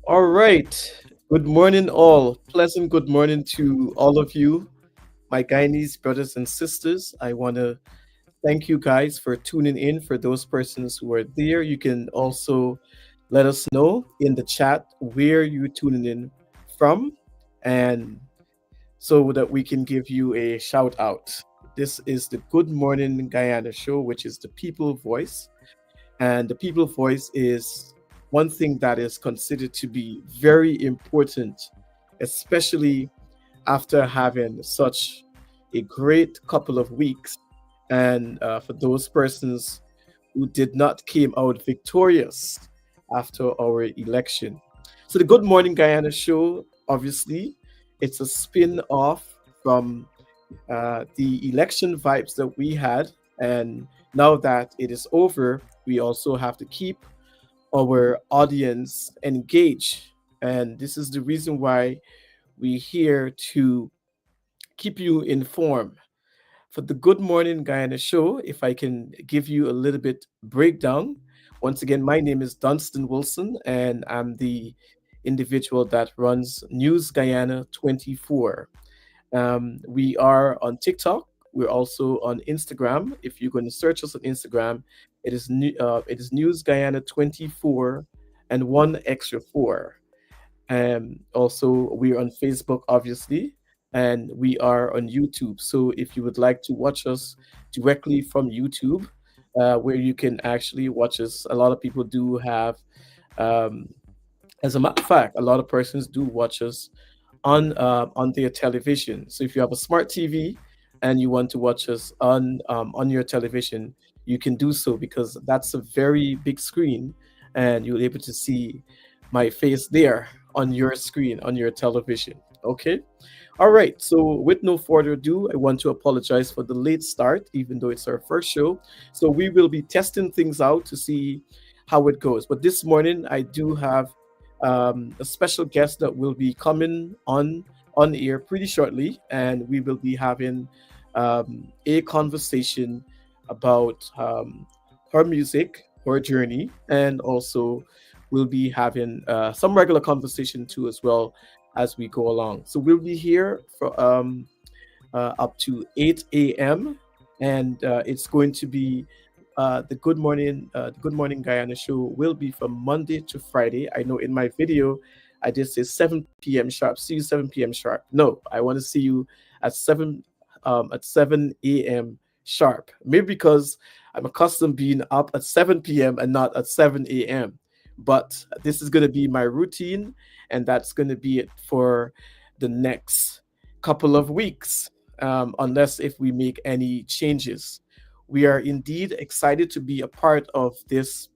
All right. Good morning, all. Pleasant good morning to all of you, my Guyanese brothers and sisters. I want to thank you guys for tuning in. For those persons who are there, you can also let us know in the chat where you're tuning in from, and so that we can give you a shout out. This is the Good Morning Guyana show, which is the people voice. And the people voice is one thing that is considered to be very important, especially after having such a great couple of weeks. And for those persons who did not came out victorious after our election. So the Good Morning Guyana show, obviously, it's a spin-off from the election vibes that we had. And now that it is over, we also have to keep our audience engaged. And this is the reason why we're here to keep you informed. For the Good Morning Guyana show, if I can give you a little bit breakdown. Once again, my name is Dunstan Wilson, and I'm the individual that runs News Guyana 24. We are on TikTok. We're also on Instagram. If you're going to search us on Instagram, it is News Guyana 24 and one extra four. Also, we're on Facebook, obviously, and we are on YouTube. So if you would like to watch us directly from YouTube, where you can actually watch us, a lot of people do have. Um, as a matter of fact, a lot of persons do watch us on their television. So if you have a smart TV and you want to watch us on your television, you can do so because that's a very big screen, and you'll be able to see my face there on your screen on your television. Okay. All right. So with no further ado, I want to apologize for the late start, even though it's our first show. So we will be testing things out to see how it goes. But this morning, I do have a special guest that will be coming on air pretty shortly, and we will be having a conversation about her music, her journey, and also we'll be having some regular conversation too as well as we go along. So we'll be here for up to 8 a.m. and it's going to be the Good Morning Guyana show will be from Monday to Friday. I know in my video I did say 7 p.m. sharp. See you 7 p.m. sharp. No, I want to see you at 7 a.m. sharp. Maybe because I'm accustomed being up at 7 p.m. and not at 7 a.m. But this is going to be my routine, and that's going to be it for the next couple of weeks, unless if we make any changes. We are indeed excited to be a part of this.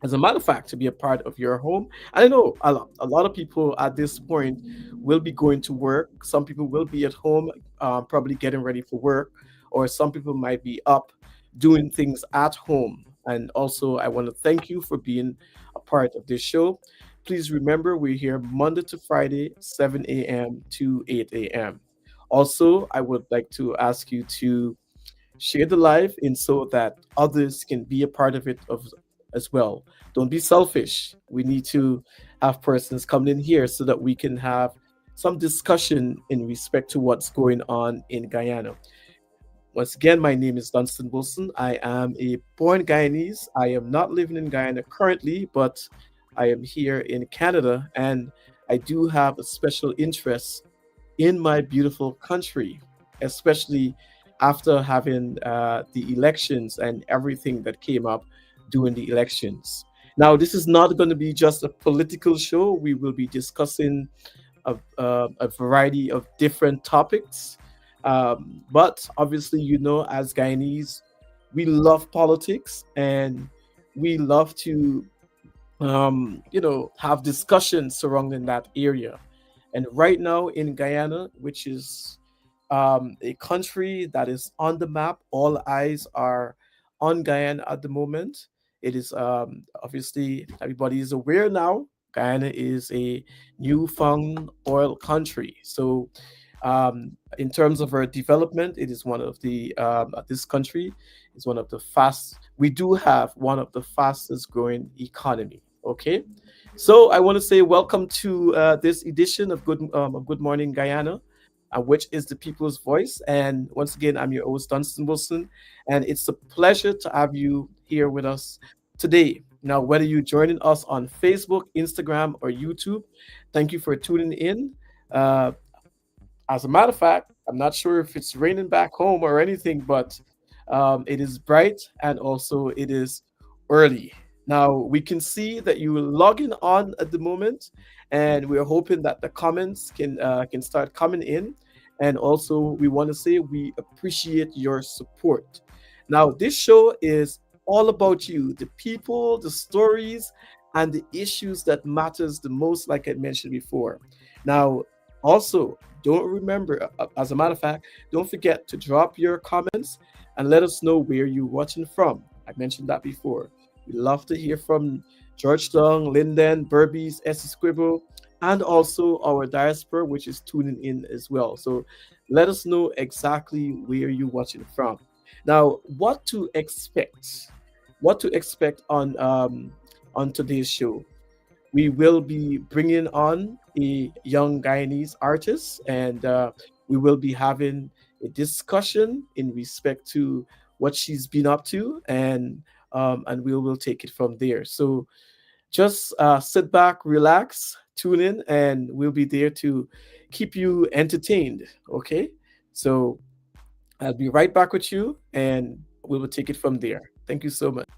As a matter of fact, to be a part of your home. I know a lot of people at this point will be going to work. Some people will be at home, probably getting ready for work, or some people might be up doing things at home. And also, I want to thank you for being a part of this show. Please remember, we're here Monday to Friday, 7 a.m. to 8 a.m. Also, I would like to ask you to share the live in so that others can be a part of it as well. Don't be selfish. We need to have persons coming in here so that we can have some discussion in respect to what's going on in Guyana. Once again, my name is Dunstan Wilson. I am a born Guyanese. I am not living in Guyana currently, but I am here in Canada, and I do have a special interest in my beautiful country, especially after having the elections and everything that came up during the elections. Now, this is not going to be just a political show. We will be discussing a variety of different topics. But obviously, as Guyanese, we love politics and we love to, have discussions surrounding that area. And right now in Guyana, which is a country that is on the map, all eyes are on Guyana at the moment. It is obviously everybody is aware now. Guyana is a newfound oil country. So, in terms of our development, it is one of the this country is one of the fast. We do have one of the fastest growing economy. Okay, so I want to say welcome to this edition of Good Morning Guyana, which is the people's voice. And once again, I'm your host Dunstan Wilson, and it's a pleasure to have you here with us today. Now, whether you're joining us on Facebook, Instagram, or YouTube, thank you for tuning in. Uh, as a matter of fact, I'm not sure if it's raining back home or anything, but it is bright and also it is early. Now we can see that you are logging on at the moment, and we're hoping that the comments can start coming in. And also, we want to say we appreciate your support. Now, this show is all about you, the people, the stories, and the issues that matters the most, like I mentioned before. Now, also, don't remember, as a matter of fact, don't forget to drop your comments and let us know where you're watching from. I mentioned that before. We love to hear from Georgetown, Linden, Berbice, Essie Scribble, and also our diaspora, which is tuning in as well. So let us know exactly where you're watching from. Now, what to expect? What to expect on today's show? We will be bringing on a young Guyanese artist, and we will be having a discussion in respect to what she's been up to, and we will take it from there. So just sit back, relax, tune in, and we'll be there to keep you entertained. Okay, so I'll be right back with you, and we will take it from there. Thank you so much.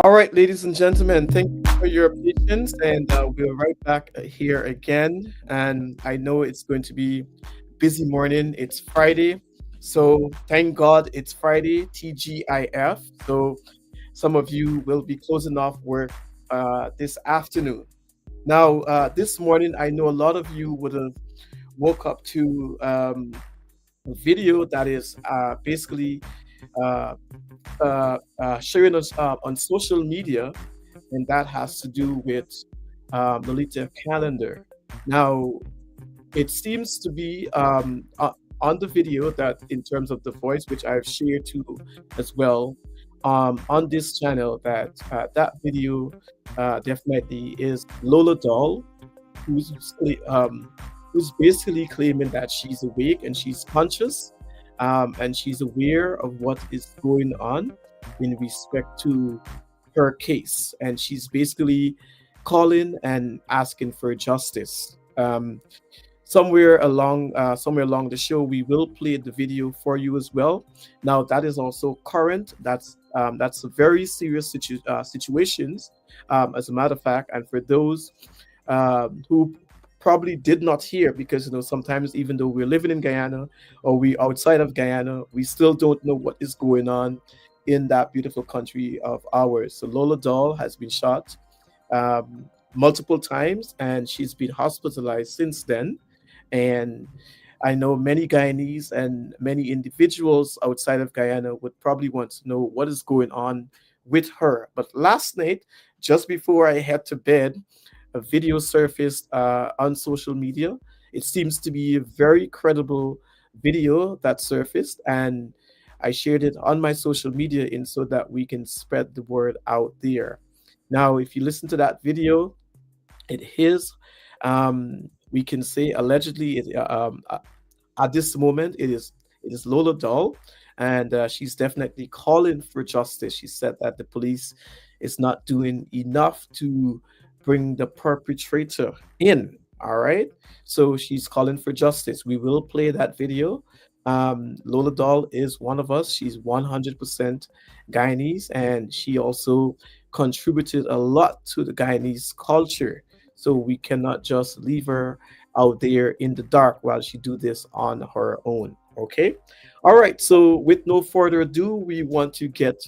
All right, ladies and gentlemen, thank you for your patience, and we're right back here again. And I know it's going to be busy morning. It's Friday, so thank God it's Friday, TGIF. So some of you will be closing off work this afternoon. Now, this morning, I know a lot of you would have woke up to a video that is basically uh, sharing us on social media, and that has to do with the Lita calendar. Now, it seems to be on the video that, in terms of the voice, which I've shared too as well, on this channel, that that video definitely is Lola Doll, who's who's basically claiming that she's awake and she's conscious, and she's aware of what is going on in respect to her case, and she's basically calling and asking for justice. Somewhere along the show, we will play the video for you as well. Now, that is also current. That's a very serious situations, as a matter of fact. And for those who probably did not hear, because sometimes, even though we're living in Guyana or we outside of Guyana, we still don't know what is going on in that beautiful country of ours. So Lola Doll has been shot multiple times, and she's been hospitalized since then. And I know many Guyanese and many individuals outside of Guyana would probably want to know what is going on with her. But last night, just before I head to bed, a video surfaced on social media. It seems to be a very credible video that surfaced, and I shared it on my social media in so that we can spread the word out there. Now, if you listen to that video, it is, we can say allegedly, at this moment, it is Lola Doll, and she's definitely calling for justice. She said that the police is not doing enough to bring the perpetrator in. All right, so she's calling for justice. We will play that video. Lola Doll is one of us. She's 100% Guyanese, and she also contributed a lot to the Guyanese culture. So we cannot just leave her out there in the dark while she do this on her own. Okay. All right. So with no further ado, we want to get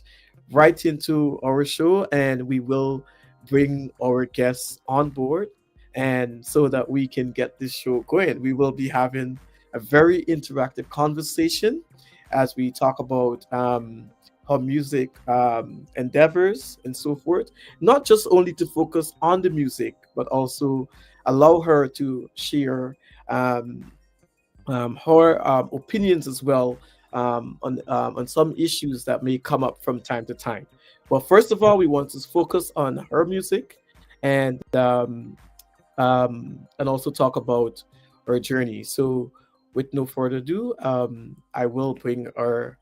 right into our show, and we will bring our guests on board, and so that we can get this show going. We will be having a very interactive conversation as we talk about her music endeavors and so forth. Not just only to focus on the music, but also allow her to share her opinions as well, on some issues that may come up from time to time. But first of all, we want to focus on her music, and and also talk about her journey. So, with no further ado, I will bring her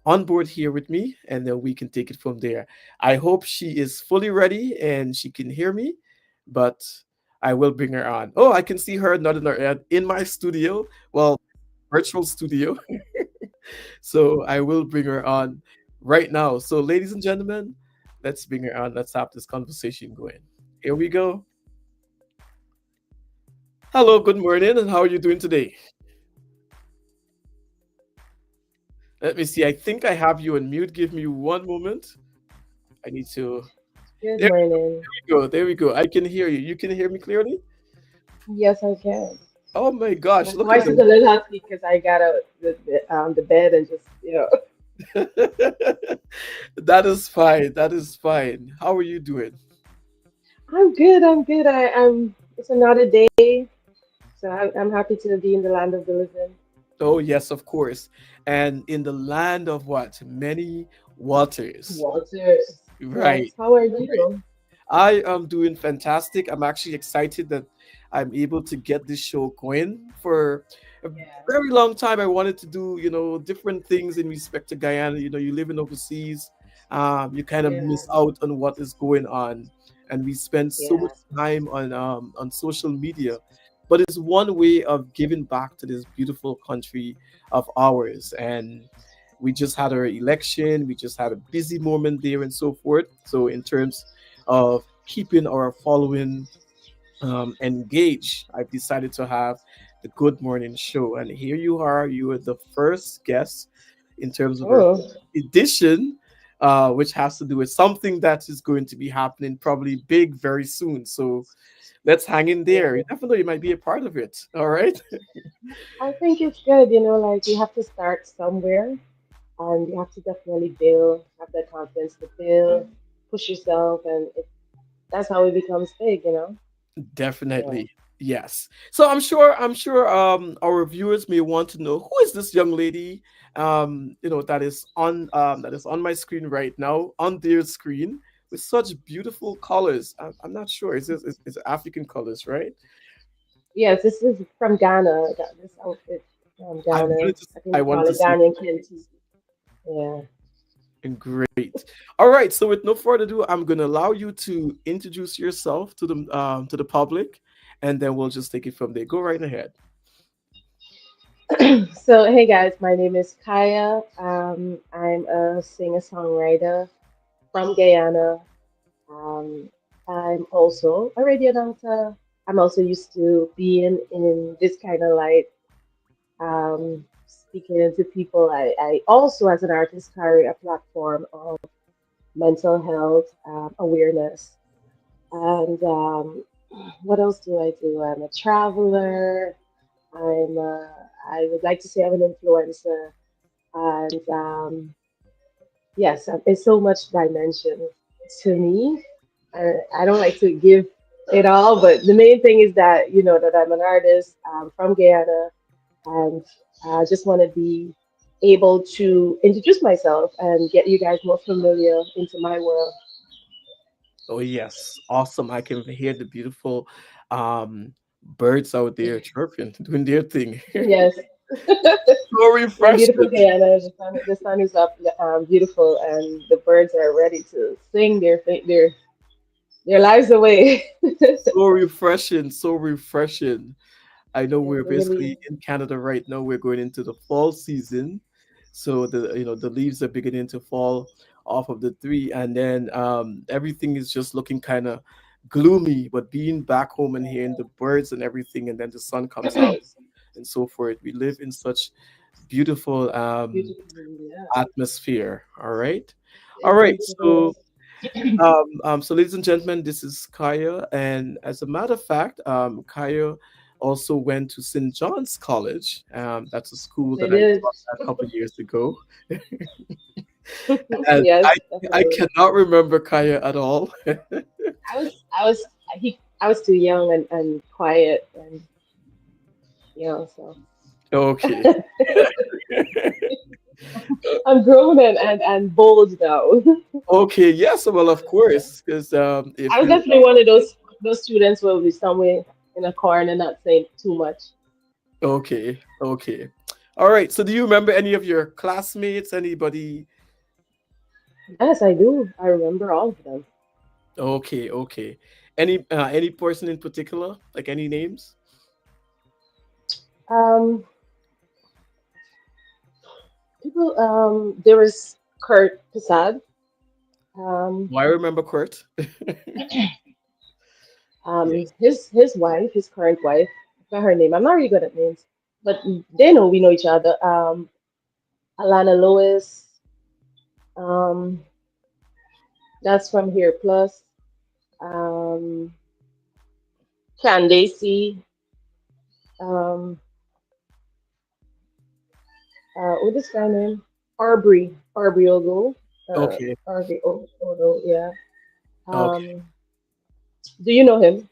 on board here with me, and then we can take it from there. I hope she is fully ready and she can hear me, but I will bring her on. Oh, I can see her nodding her head in my studio. Well, virtual studio. So I will bring her on right now. So, ladies and gentlemen, Let's bring her on. Let's have this conversation going. Here we go. Hello, good morning, and how are you doing today? Let me see. I think I have you on mute. Give me one moment. I need to. Good There morning. we go. There we go. I can hear you. You can hear me clearly? Yes, I can. Oh my gosh, My look at voice is a little husky because I got out the bed and just, that. That is fine. That is fine. How are you doing? I'm good. I'm good. It's another day, so I'm happy to be in the land of the living. Oh, yes, of course. And in the land of what? Many waters. Walter. Right. Yes. How are you? I am doing fantastic. I'm actually excited that I'm able to get this show going. For a Yeah. very long time, I wanted to do, different things in respect to Guyana. You live in overseas, you kind of Yeah. miss out on what is going on. And we spend so much Yeah. time on social media. But it's one way of giving back to this beautiful country of ours. And we just had our election, we just had a busy moment there and so forth. So in terms of keeping our following engaged, I've decided to have the Good Morning Show. And here you are, you are the first guest in terms of our Oh, edition, which has to do with something that is going to be happening probably big very soon. So let's hang in there. You yeah. never know, you might be a part of it. All right. I think it's good. Like you have to start somewhere, and you have to definitely build, have that confidence to build, push yourself, and that's how it becomes big. Yeah. Definitely. Yes. So I'm sure our viewers may want to know who is this young lady that is on my screen right now, on their screen, with such beautiful colors. I'm not sure. Is it African colors, right? Yes, this is from Ghana. I got this outfit from Ghana. I think I they wanted call to it see. Ghanaian Kinti. Yeah. Great. All right. So with no further ado, I'm going to allow you to introduce yourself to the public, and then we'll just take it from there. Go right ahead. So, hey guys, my name is Kaya. I'm a singer-songwriter from Guyana. Um, I'm also a radio announcer. I'm also used to being in this kind of light, speaking to people. I also, as an artist, carry a platform of mental health awareness. And what else do I do? I'm a traveler. I would like to say I'm an influencer. And yes, there's so much dimension to me. I don't like to give it all, but the main thing is that, that I'm an artist from Guyana, and I just want to be able to introduce myself and get you guys more familiar into my world. Oh yes, awesome! I can hear the beautiful birds out there chirping, doing their thing. Yes. So In refreshing. beautiful Guyana, the sun is up, beautiful, and the birds are ready to sing their lives away. So refreshing. So refreshing. I know It we're really basically is. in Canada right now. We're going into the fall season, so the leaves are beginning to fall off of the tree, and then everything is just looking kind of gloomy. But being back home and hearing the birds and everything, and then the sun comes out and so forth, we live in such beautiful Beautiful, yeah. atmosphere. All It right. is. It So is. ladies and gentlemen, this is Kaya, and as a matter of fact, Kaya also went to St. John's College. That's a school I that I did. taught at a couple of years ago, and Yes, I definitely. cannot remember Kaya at all. I was too young and quiet and so Okay, I'm grown and bold now. okay, yes, well, of Yeah. course, because I if was you definitely one of those students who will be somewhere in a corner not saying too much. okay, okay, all right. So, do you remember any of your classmates? Anybody? Yes, I do. I remember all of them. Okay, okay. Any person in particular? Like any names? Um, there was Kurt Prasad. Um, Do I remember Kurt? Yes. his wife, his current wife, I forgot her name. I'm not really good at names, but they know we know each other. Alana Lewis, um, that's from here. Plus, um, Candace, um, what is guy name? Aubrey Ogo, Okay. Ogo, yeah. Okay. Um, do you know him?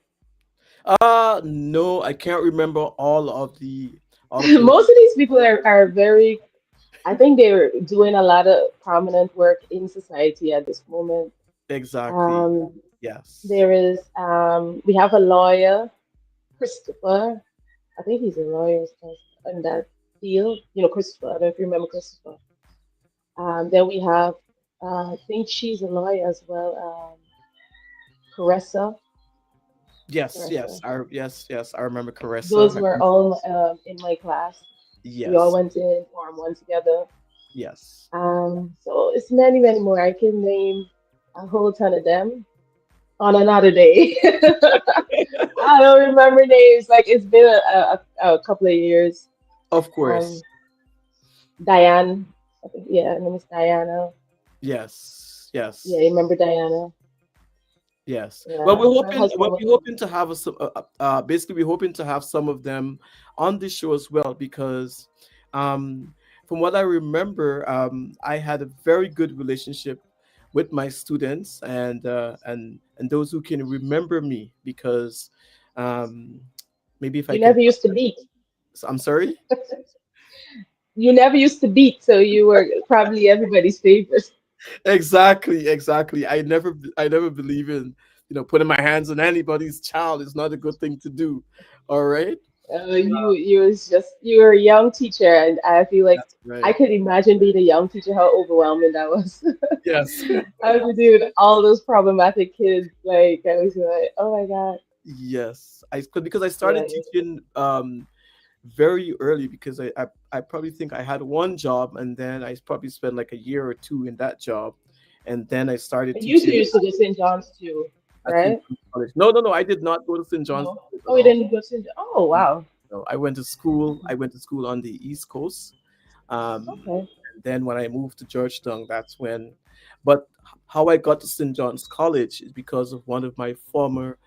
No, I can't remember all of the Most of these people are very, I think they're doing a lot of prominent work in society at this moment. exactly. Um, Yes. there is, we have a lawyer, Christopher. I think he's a lawyer in that field. You know, Christopher. I don't know if you remember Christopher. Then we have, I think she's a lawyer as well. Caressa, Yes, yes. Caressa. Yes, I remember Carissa. Those were all in my class. We all Yes. went in Form One together. Yes. So it's many, many more. I can name a whole ton of them on another day. I don't remember names. Like it's been a couple of years. Of Um, course. Diane, I think, yeah, her name is Diana. Yes. Yeah, Yes. you remember Diana? Yes. Well, Yeah, her husband was. we're hoping to have basically we're hoping to have some of them on the show as well because um from what I remember, I had a very good relationship with my students and those who can remember me because um maybe if I You can never used to beat. I'm sorry. You never used to beat, so you were probably everybody's favorite. Exactly, exactly. I never believe in, putting my hands on anybody's child. It's not a good thing to do. All right? You was just you were a young teacher, and I feel like That's I right. could imagine being a young teacher, how overwhelming that was. Yes. I was doing all those problematic kids. Like I was like, oh my god, Yes. Because I yeah. started teaching very early because I probably think I had one job and then I probably spent like a year or two in that job. And then I started And you two teaching used to go St. John's too, at St. right? John's College. No, no, no. I did not go to St. John's No. College at Oh, you all. didn't go St. Oh wow. No, I went to school. I went to school on the East Coast. Okay. And then when I moved to Georgetown, that's when. But how I got to St. John's College is because of one of my former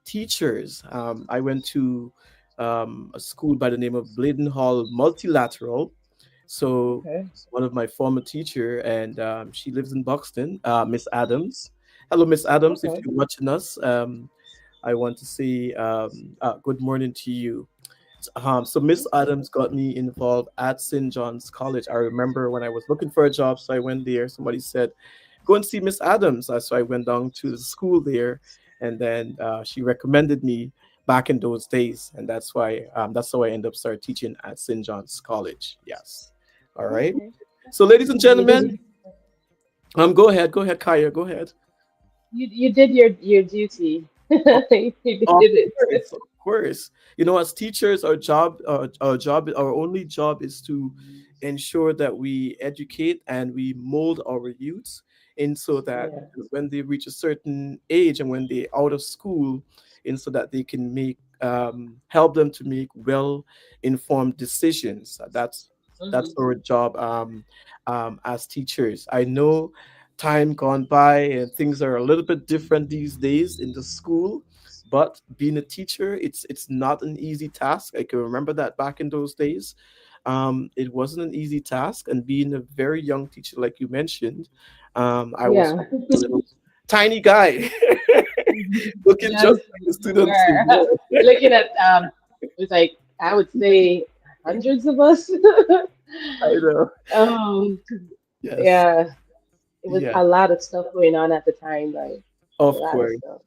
teachers. I went to a school by the name of Bladen Hall Multilateral. So Okay. one of my former teacher, and she lives in Buxton, Miss Adams. Hello, Miss Adams. If Okay. you're watching us, I want to say good morning to you. So Miss Okay. Adams got me involved at St. John's College. I remember when I was looking for a job, so I went there. Somebody said, "Go and see Miss Adams." So I went down to the school there, and then she recommended me back in those days, and that's how I ended up start teaching at St. John's College. Yes. All right. Okay. That's So, ladies and awesome. You did. gentlemen, go ahead, Kaya, go ahead. You did your duty. You did Of it. course, of course. As teachers, our only job is to ensure that we educate and we mold our youths in so that Yeah. when they reach a certain age and when they're out of school, in so that they can help them to make well informed decisions. That's Hmm. our job as teachers. I know time gone by and things are a little bit different these days in the school, but being a teacher, it's not an easy task. I can remember that back in those days. It wasn't an easy task, and being a very young teacher, like you mentioned, I was Yeah. a little tiny guy, looking Yes, just like the you students were. in there. Looking at it was like I would say hundreds of us. I know. um, Yes. yeah, it was Yes. a lot of stuff going on at the time, like a Of lot of course. stuff.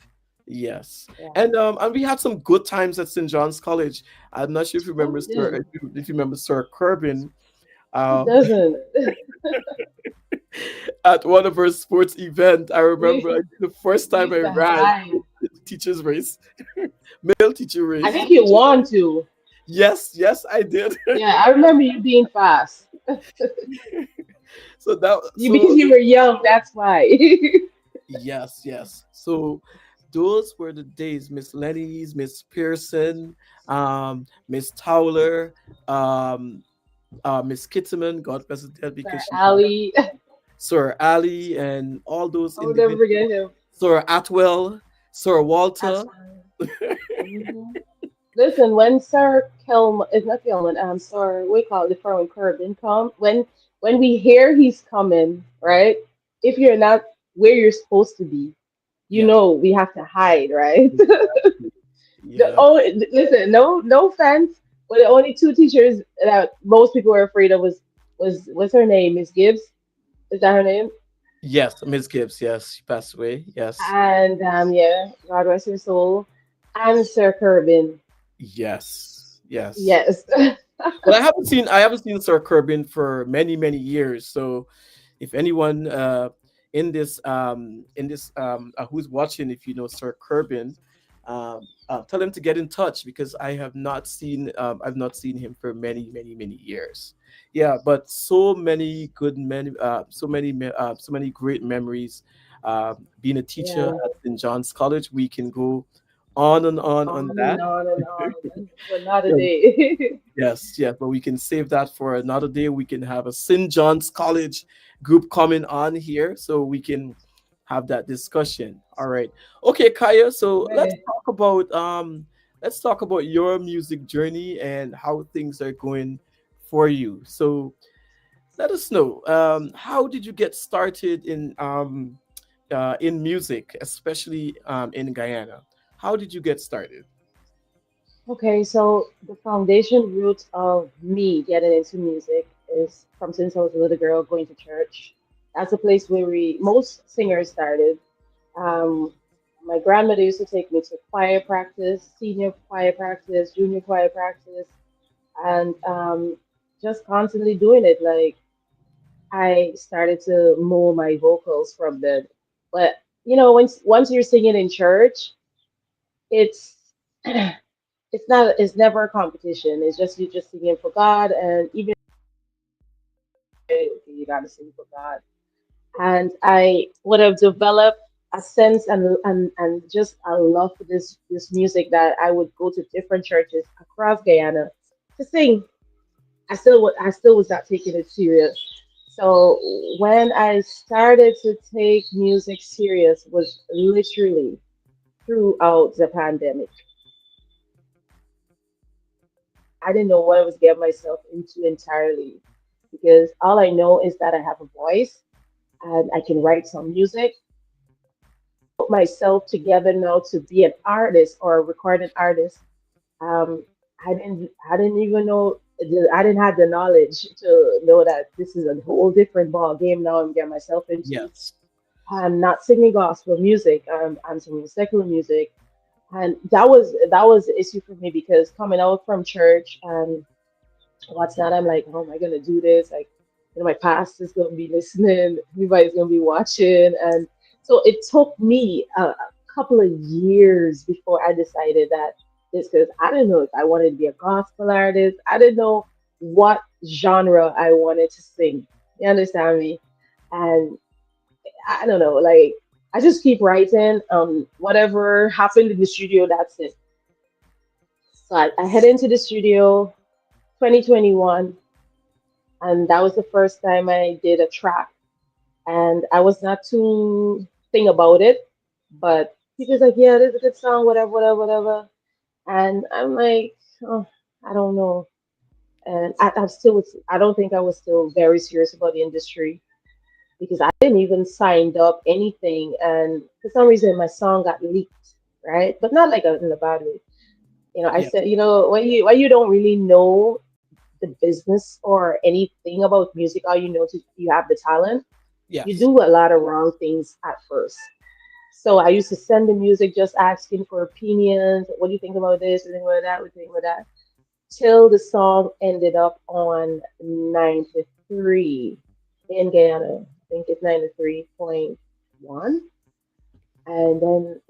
Yes. Yeah. And we had some good times at St. John's College. I'm not sure if you Oh, remember we did. if you remember Sir Corbin. Who Um, doesn't? at one of our sports event. I remember We the first we time I used to ran hide. the teachers race, male teacher I race. think you want to. Yes, yes, I did. Yeah, I remember you being fast. So that You because you were young, that's why. Yes, yes. So those were the days, Miss Lenny's, Miss Pearson, Miss Towler, um, Miss Kitterman, God bless her dead because Sir she passed, Ali. Sir Ali, and all those I will never individuals, forget him. Sir Atwell, Sir Walter. As Listen, when Sir Kelman, it's not Kelman, Sir, we call it the Furman Corbin come, when we hear he's coming, right? If you're not where you're supposed to be, you Yes, know we have to hide, right? exactly. The Yeah. only listen, no offense, but the only two teachers that most people were afraid of was what's her name, Miss Gibbs? Is that her name? Yes, Miss Gibbs. Yes, she passed away. Yes. And yeah, God rest her soul, and Sir Corbin. Yes. Yes. Yes. Well, I haven't seen Sir Corbin for many many years. So, if anyone who's watching, if you know Sir Corbin, tell him to get in touch because I've not seen him for many many many years. Yeah, but so many great memories. Being a teacher Yeah. at St. John's College, we can go on and on On that. and on and on. But not a day. Yes, yes, but we can save that for another day. We can have a St. John's College group coming on here so we can have that discussion. All right. Okay, Kaya, so Right. let's talk about your music journey and how things are going for you. So let us know. How did you get started in music, especially in Guyana? How did you get started? Okay, so the foundation root of me getting into music is from since I was a little girl going to church. That's a place where most singers started. Um, my grandmother used to take me to choir practice, senior choir practice, junior choir practice, and just constantly doing it. Like I started to mold my vocals from then. But once you're singing in church, it's it's never a competition. It's just you just singing for God, and even okay, you gotta sing for God. And I would have developed a sense and just a love for this music that I would go to different churches across Guyana to sing. I still was not taking it serious. So when I started to take music serious was literally throughout the pandemic. I didn't know what I was getting myself into entirely because all I know is that I have a voice and I can write some music. Put myself together now to be an artist or a recording artist. Um, I didn't even know I didn't have the knowledge to know that this is a whole different ball game now I'm getting myself into. Yes. I'm not singing gospel music. I'm singing secular music, and that was the issue for me because coming out from church and what's not. I'm like, how am I gonna do this? Like, my pastor's gonna be listening, everybody's gonna be watching, and so it took me a couple of years before I decided that this because I didn't know if I wanted to be a gospel artist. I didn't know what genre I wanted to sing. You understand me? And I don't know, like I just keep writing. Whatever happened in the studio, that's it. So I head into the studio 2021 and that was the first time I did a track. And I was not too thing about it, but people's like, yeah, this is a good song, whatever, whatever, whatever. And I'm like, oh, I don't know. And I don't think I was still very serious about the industry because I didn't even signed up anything. And for some reason, my song got leaked, right? But not like in a bad way. I Yeah. said, when you don't really know the business or anything about music, all you know is you have the talent, you Yes. do a lot of wrong things at first. So I used to send the music just asking for opinions. What do you think about this? What do you think about that? What do you think about that? Till the song ended up on 93 in Guyana. I think it's 93.1. And then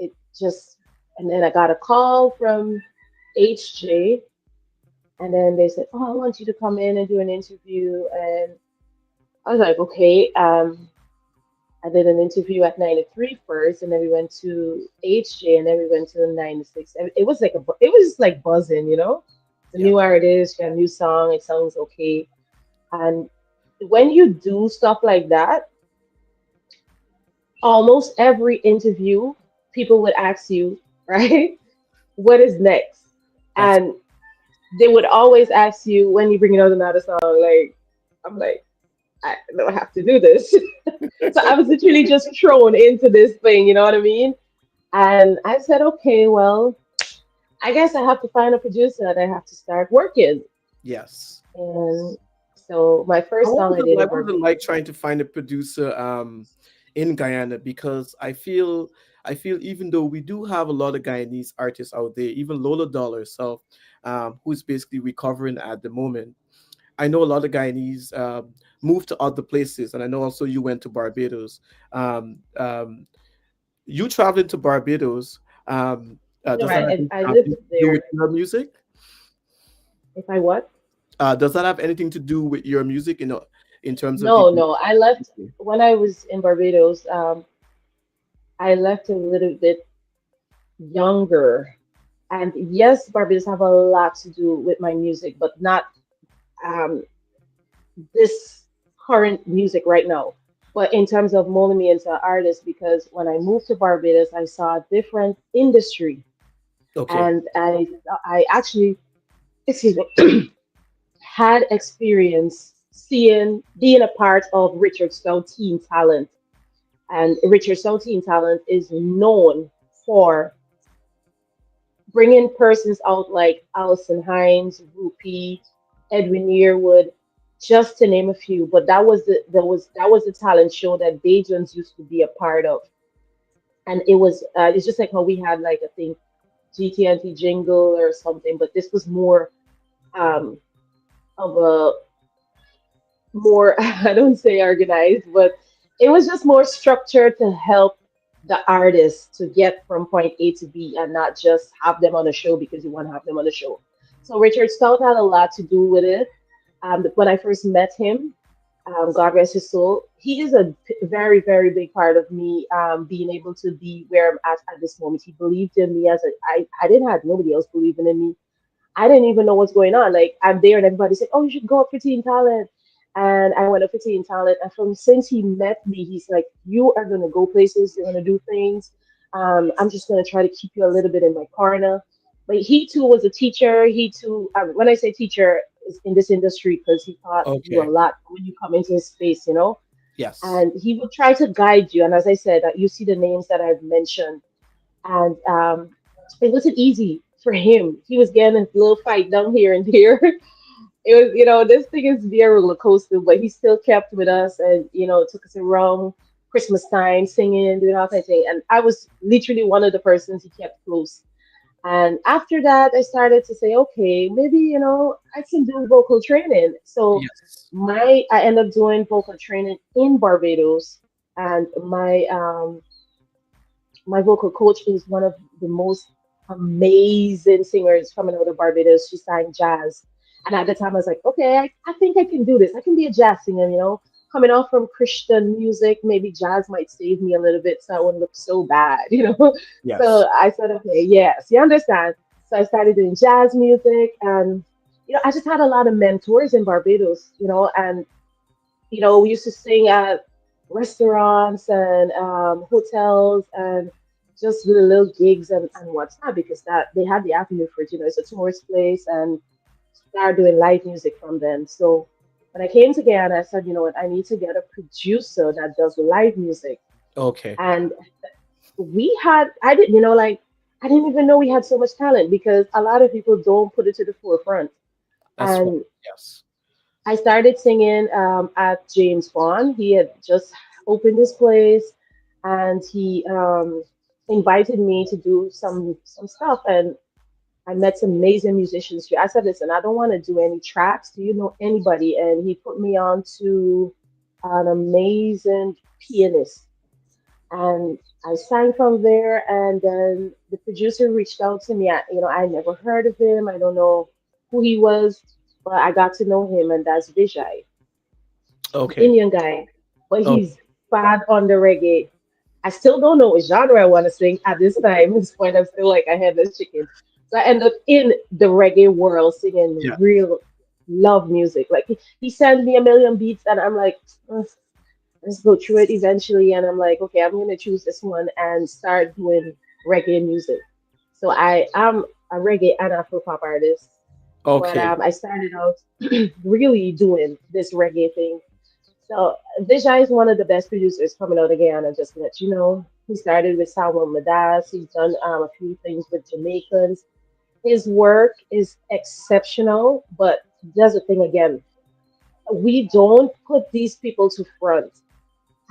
and then I got a call from HJ. And then they said, oh, I want you to come in and do an interview. And I was like, okay. I did an interview at 93 first, and then we went to HJ, and then we went to 96. And it was like it was just like buzzing, you know. It's a Yeah, new artist, you got a new song, it sounds okay. And when you do stuff like that, almost every interview, people would ask you, right, what is next? that's And they would always ask you when you bring out another song. Like, I'm like, I don't have to do this. So I was literally just thrown into this thing, you know what I mean? And I said, okay, well, I guess I have to find a producer and I have to start working. yes. And so my And first what song was I it did in like? What was it like Barbados. trying to find a producer in Guyana? Because I feel even though we do have a lot of Guyanese artists out there, even Lola Dollar herself, who's basically recovering at the moment. I know a lot of Guyanese moved to other places, and I know also you went to Barbados. Um, um, you traveling to Barbados, No, does that have I anything lived to do with there. your music? If I what? Does that have anything to do with your music, in terms of the? No, no. I left when I was in Barbados. I left a little bit younger. And yes, Barbados have a lot to do with my music, but not um, this current music right now. But in terms of molding me into an artist, because when I moved to Barbados, I saw a different industry, Okay, and I actually, excuse me, had experience seeing being a part of Richard Stowe Teen Talent, and Richard Stowe Teen Talent is known for bringing persons out like Allison Hines, Rupi, Edwin Yearwood, just to name a few. But that was the talent show that Bajans used to be a part of, and it's just like how we had like I think GTNT Jingle or something, but this was more um, of a more I don't say organized, but it was just more structured to help the artists to get from point A to B and not just have them on a show because you want to have them on the show. So Richard Stout had a lot to do with it. When I first met him, God rest his soul, he is a very, very big part of me being able to be where I'm at this moment. He believed in me I didn't have nobody else believing in me. I didn't even know what's going on. Like I'm there and everybody said, "Oh, you should go up for Teen Talent." And I went up for Teen Talent. And from since he met me, he's like, "You are gonna go places. You're gonna do things. I'm just gonna try to keep you a little bit in my corner." But he too was a teacher. He too, when I say teacher, is in this industry because he taught you a okay, lot when you come into his space, you know. yes, And he would try to guide you. And as I said, you see the names that I've mentioned and it wasn't easy for him. He was getting a little fight down here and there. It was, you know, this thing is be a roller coaster, but he still kept with us and, you know, took us around Christmas time, singing, doing all kinds of things. And I was literally one of the persons he kept close. And after that, I started to say, okay, maybe, you know, I can do vocal training. So yes, I ended up doing vocal training in Barbados. And my vocal coach is one of the most amazing singers coming out of Barbados. She sang jazz. And at the time, I was like, okay, I think I can do this. I can be a jazz singer, you know. Coming off from Christian music, maybe jazz might save me a little bit so I wouldn't look so bad, you know. yes. So I said, okay, yes, you understand. So I started doing jazz music and, you know, I just had a lot of mentors in Barbados, you know, and we used to sing at restaurants and hotels and just little gigs and what's not because that they had the avenue for it. You know, it's a tourist place and started doing live music from them. So when I came to Guyana, I said, you know what, I need to get a producer that does live music. Okay, And I didn't, like, I didn't even know we had so much talent because a lot of people don't put it to the forefront. that's right. And Yes. I started singing at James Bond. He had just opened his place, and he invited me to do some stuff. And I met some amazing musicians here. I said, "Listen, I don't want to do any tracks. Do you know anybody?" And he put me on to an amazing pianist, and I sang from there. And then the producer reached out to me. I never heard of him. I don't know who he was, but I got to know him, and that's Vijay, Okay. Indian guy, but Oh, he's bad on the reggae. I still don't know what genre I want to sing at this time. At this point, I'm still like a headless chicken. So I end up in the reggae world singing Yeah. real love music. Like he sends me a million beats, and I'm like, "Ugh, let's go through it eventually." And I'm like, okay, I'm gonna choose this one and start doing reggae music. So I am a reggae and Afro pop artist, but Okay. I started out really doing this reggae thing. So Vijay is one of the best producers coming out of Guyana, just to let you know. He started with Salmo Madas. He's done a few things with Jamaicans. His work is exceptional, but there's a thing again. We don't put these people to front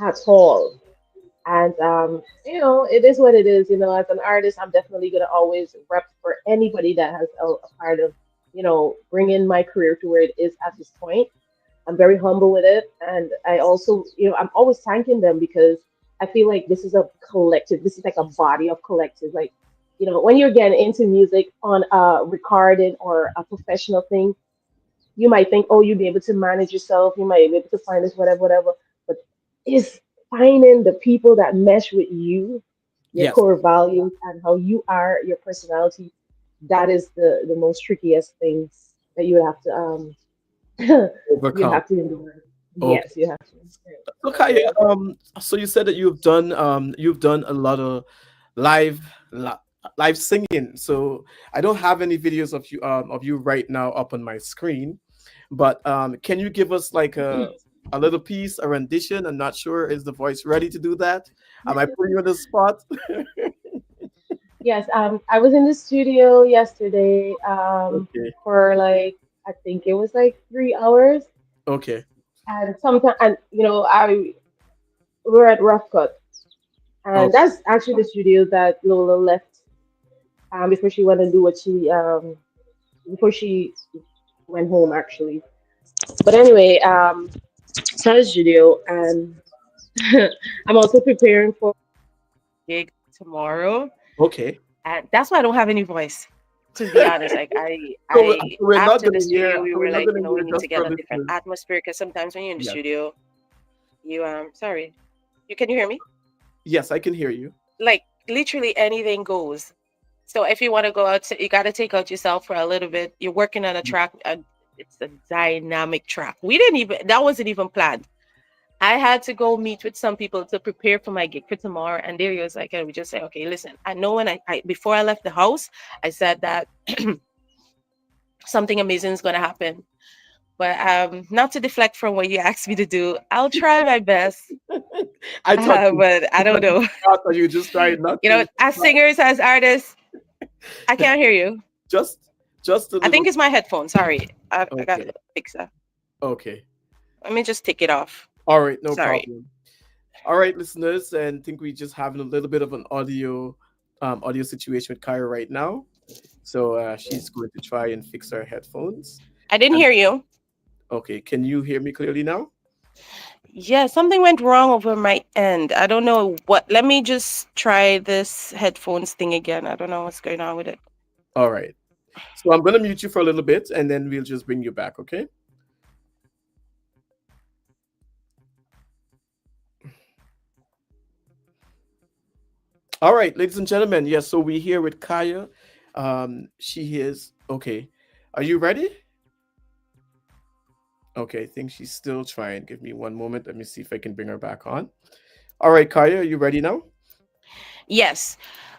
at all. And it is what it is. As an artist, I'm definitely gonna always rep for anybody that has a part of, bringing my career to where it is at this point. I'm very humble with it, and I also, I'm always thanking them because I feel like this is a collective. This is like a body of collective. Like, when you're getting into music on a recording or a professional thing, you might think, oh, you'll be able to manage yourself, you might be able to find this, whatever, whatever. But it's finding the people that mesh with you, your Yes. core values, and how you are, your personality. That is the most trickiest thing that you have to you Overcome. have to endure. Okay. Yes, you have to. So So Kaya, yeah. so you said that you've done a lot of live li- live singing. So I don't have any videos of you right now up on my screen, but can you give us like a little piece, a rendition? I'm not sure, is the voice ready to do that? Am I putting you on the spot? Yes, I was in the studio yesterday Okay. for like I think it was like 3 hours, Okay. and sometimes and I we were at Rough Cut, and Okay. that's actually the studio that Lola left before she went and do what she before she went home actually. But anyway, it's not a studio, and I'm also preparing for gig tomorrow, Okay. and that's why I don't have any voice. To be honest, like I We're not after gonna the hear. studio, we So we're were not like, gonna we hear need to just get for a different listeners. atmosphere because sometimes when you're in the Yes. studio, you sorry, you hear me? Yes, I can hear you. Like literally anything goes. So if you want to go out, you got to take out yourself for a little bit. You're working on a track. It's a dynamic track. We didn't even that wasn't even planned. I had to go meet with some people to prepare for my gig for tomorrow. And there he was like, and we just say, okay, listen, I know when I before I left the house, I said that something amazing is going to happen. But not to deflect from what you asked me to do, I'll try my best. I thought you, But I don't know. I thought you just tried not to. As singers, as artists, I can't hear you. Just just a I little. think it's my headphone. Sorry. I got Okay. to fix that. Okay. Let me just take it off. All right, no Sorry. problem. All right, listeners, and think we just having a little bit of an audio situation with Kyra right now. So she's going to try and fix her headphones. I didn't And hear you. okay, can you hear me clearly now? Yeah, something went wrong over my end. I don't know what. Let me just try this headphones thing again. I don't know what's going on with it. All right. So I'm gonna mute you for a little bit, and then we'll just bring you back. Okay. All right, ladies and gentlemen. Yes. So we're here with Kaya. She is okay. Are you ready? Okay, I think she's still trying. Give me one moment. Let me see if I can bring her back on. All right, Kaya, are you ready now? Yes.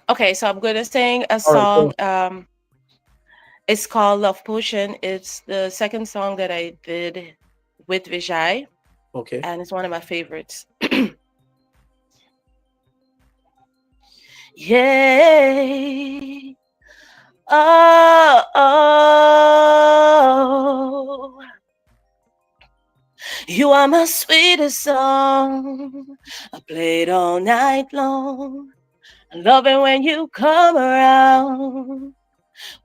Okay, so I'm gonna sing a All right, song. go. It's called Love Potion. It's the second song that I did with Vijay, Okay. and it's one of my favorites. Yay. Oh, oh, you are my sweetest song. I played all night long. I love it when you come around.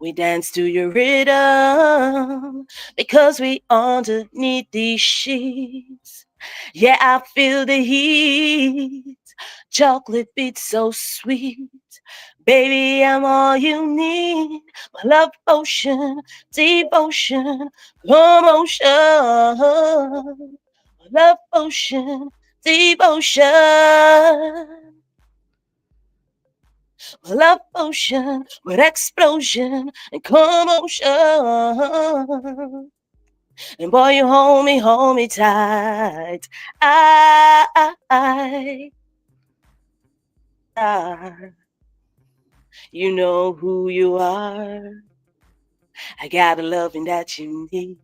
We dance to your rhythm because we underneath these sheets. Yeah, I feel the heat. Chocolate beats so sweet. Baby, I'm all you need. My love potion, devotion, commotion. My love potion, devotion, love potion with explosion and commotion. And boy, you hold me tight. I are. You know who you are. I got a loving that you need.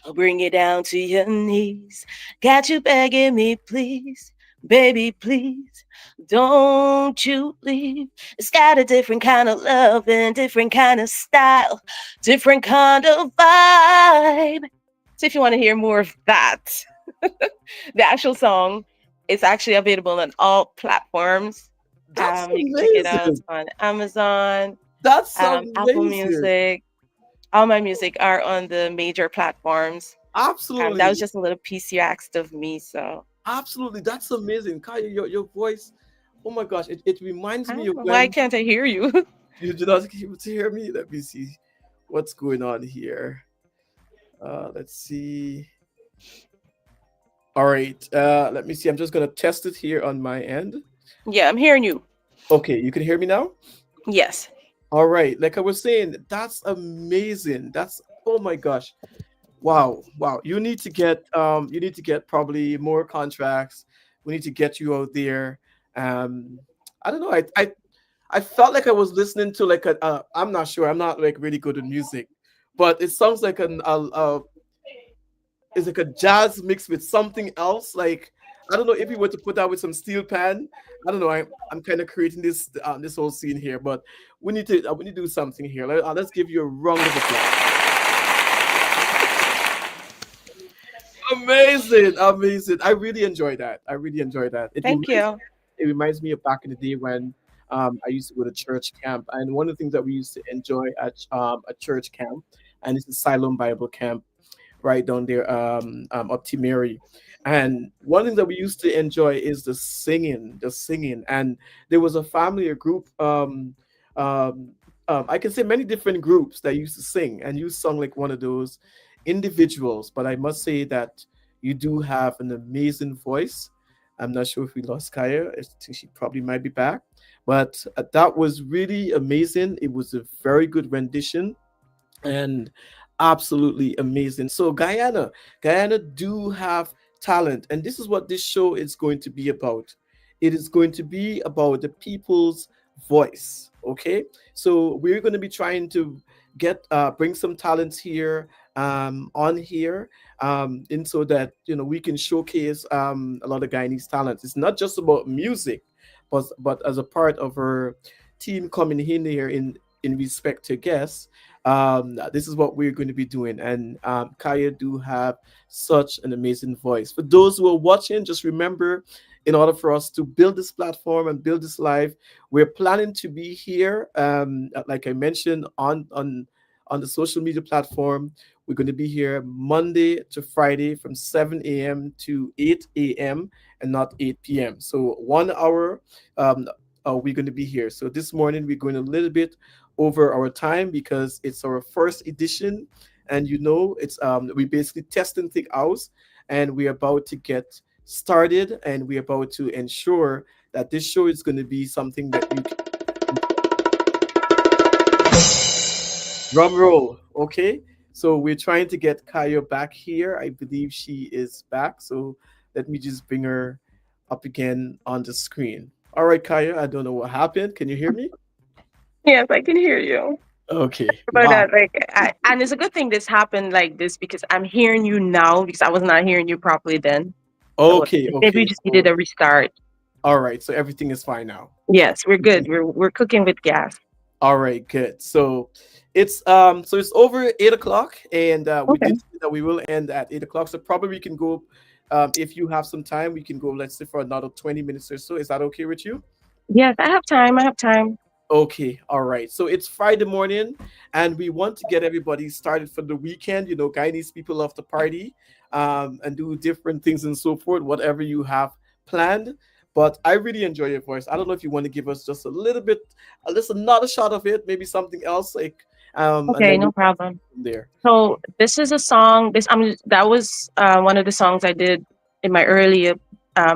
I'll bring you down to your knees. Got you begging me, please. Baby, please, don't you leave. It's got a different kind of love and different kind of style, different kind of vibe. So if you want to hear more of that, the actual song is actually available on all platforms. That's You can check it out amazing. on Amazon, That's Apple amazing. Music. All my music are on the major platforms. That was Absolutely. just a little piece you asked of me, so Absolutely. That's amazing. Kaya, your voice, oh my gosh, it reminds I me don't of know. Why when can't I hear you? you did not able to hear me. Let me see what's going on here. Let's see. All right. Let me see. I'm just gonna test it here on my end. Yeah, I'm hearing you. Okay, you can hear me now? Yes. All right. Like I was saying, that's amazing. That's oh my gosh. Wow, wow. You need to get probably more contracts. We need to get you out there. I don't know. I felt like I was listening to like a I'm not sure. I'm not like really good at music, but it sounds like it's like a jazz mixed with something else. Like I don't know if you were to put that with some steel pan. I don't know. I'm kind of creating this whole scene here, but we need to do something here. Let's give you a round of applause. Amazing, amazing. I really enjoy that. I really enjoy that. Thank you. It reminds me of back in the day when I used to go to church camp, and one of the things that we used to enjoy at a church camp, and it's a Siloam Bible camp right down there up to Mary. And one thing that we used to enjoy is the singing. And there was a family, a group, um, I can say many different groups that used to sing, and you sung like one of those individuals. But I must say that you do have an amazing voice. I'm not sure if we lost Kaya. I think she probably might be back. But that was really amazing. It was a very good rendition and absolutely amazing. So Guyana do have talent, and this is what this show is going to be about. It is going to be about the people's voice. Okay, so we're going to be trying to get bring some talents here on here, and so that we can showcase a lot of Guyanese talents. It's not just about music, but as a part of our team coming in here in respect to guests, this is what we're going to be doing. And Kaya do have such an amazing voice. For those who are watching, just remember, in order for us to build this platform and build this live, we're planning to be here, like I mentioned, on the social media platform. We're going to be here Monday to Friday from 7 a.m. to 8 a.m. and not 8 p.m. So 1 hour we're going to be here. So this morning we're going a little bit over our time because it's our first edition, and it's we basically testing things out, and we're about to get started, and we're about to ensure that this show is going to be something that you can drum roll. Okay, so we're trying to get Kaya back here. I believe she is back, so let me just bring her up again on the screen. All right, Kaya, I don't know what happened. Can you hear me? Yes, I can hear you. Okay, But wow. and it's a good thing this happened like this because I'm hearing you now because I was not hearing you properly then. So Okay, maybe we okay. just needed So a restart. all right, so everything is fine now. Yes, we're good. We're cooking with gas. All right, good. So it's over 8 o'clock, and we Okay. did say that we will end at 8 o'clock. So probably we can go, if you have some time, we can go. Let's say for another 20 minutes or so. Is that okay with you? Yes, I have time. I have time. Okay, all right. So it's Friday morning, and we want to get everybody started for the weekend. Guyanese people love to party, and do different things and so forth, whatever you have planned. But I really enjoy your voice. I don't know if you want to give us just a little bit, just another shot of it, maybe something else, like, and Okay, then no we problem. from there. So this is a song. That was one of the songs I did in my earlier.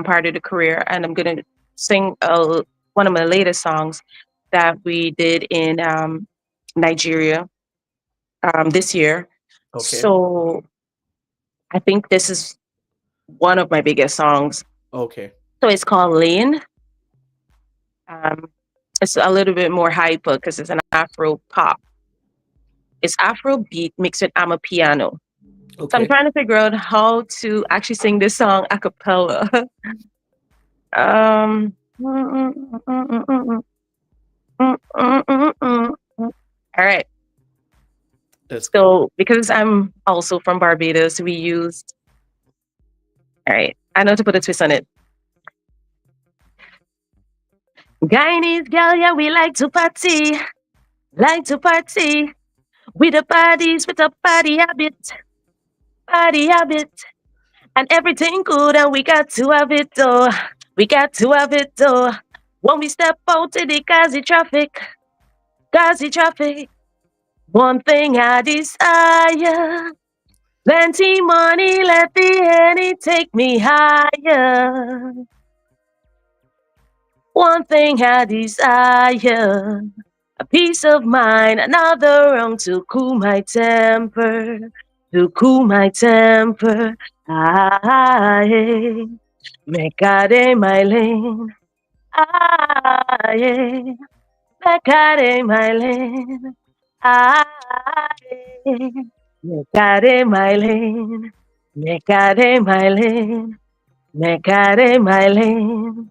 part of the career, and I'm gonna sing one of my latest songs that we did in Nigeria this year. Okay. So I think this is one of my biggest songs. Okay. So it's called Lane. Um, it's a little bit more hyper because it's an Afro pop. It's Afro beat mixed with amapiano. So I'm Okay. trying to figure out how to actually sing this song a cappella. um, all right. Let's go. So because I'm also from Barbados, we used. All right. I know to put a twist on it. Guyanese girl, yeah, we like to party, like to party. With the parties, with a party habit, and everything good, and we got to have it, though. We got to have it, though. When we step out to the Gazi traffic, one thing I desire. Plenty money, let the Henny take me higher. One thing I desire. A peace of mind, another wrong to cool my temper, to cool my temper. Aye, mecare my lane. Aye, mecare my lane. Aye, mecare my lane. Mecare my lane. Mecare my lane.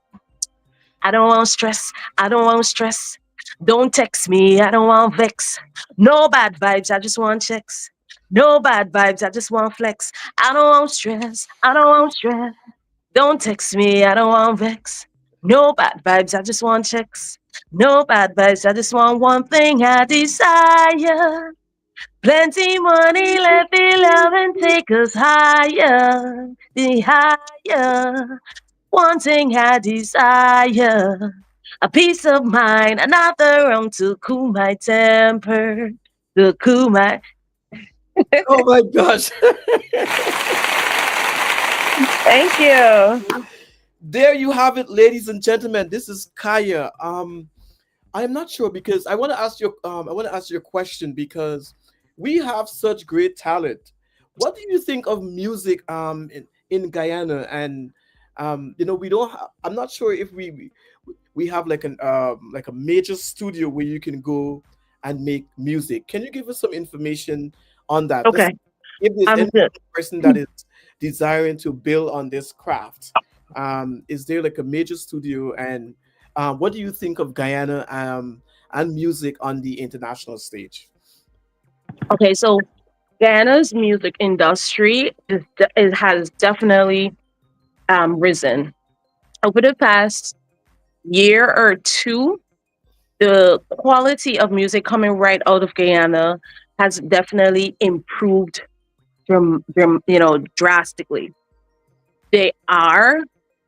I don't want stress. I don't want stress. Don't text me. I don't want vex. No bad vibes. I just want checks. No bad vibes. I just want flex. I don't want stress. I don't want stress. Don't text me. I don't want vex. No bad vibes. I just want checks. No bad vibes. I just want one thing I desire. Plenty money, let me love and take us higher. The higher. One thing I desire, a peace of mind, another wrong to cool my temper, to cool my. Oh my gosh. Thank you. There you have it, ladies and gentlemen. This is Kaya. I'm not sure because I want to ask you a question because we have such great talent. What do you think of music in Guyana? And we don't I'm not sure if we have like a major studio where you can go and make music. Can you give us some information on that? Let's Okay, see if there's I'm any good. person that is desiring to build on this craft. Is there like a major studio, and what do you think of Guyana and music on the international stage? Okay, so Ghana's music industry it has definitely risen over the past year or two. The quality of music coming right out of Guyana has definitely improved drastically. There are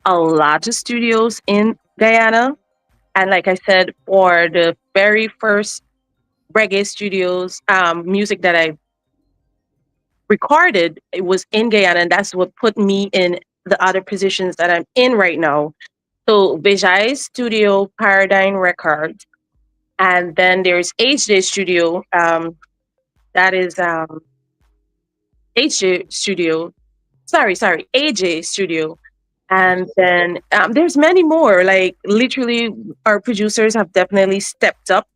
a lot of studios in Guyana. And like I said, for the very first reggae studios, music that I recorded, it was in Guyana. And that's what put me in the other positions that I'm in right now. So Vijay Studio, Paradigm Records. And then there's HJ Studio. That is HJ Studio. Sorry, AJ Studio. And then there's many more. Like literally, our producers have definitely stepped up.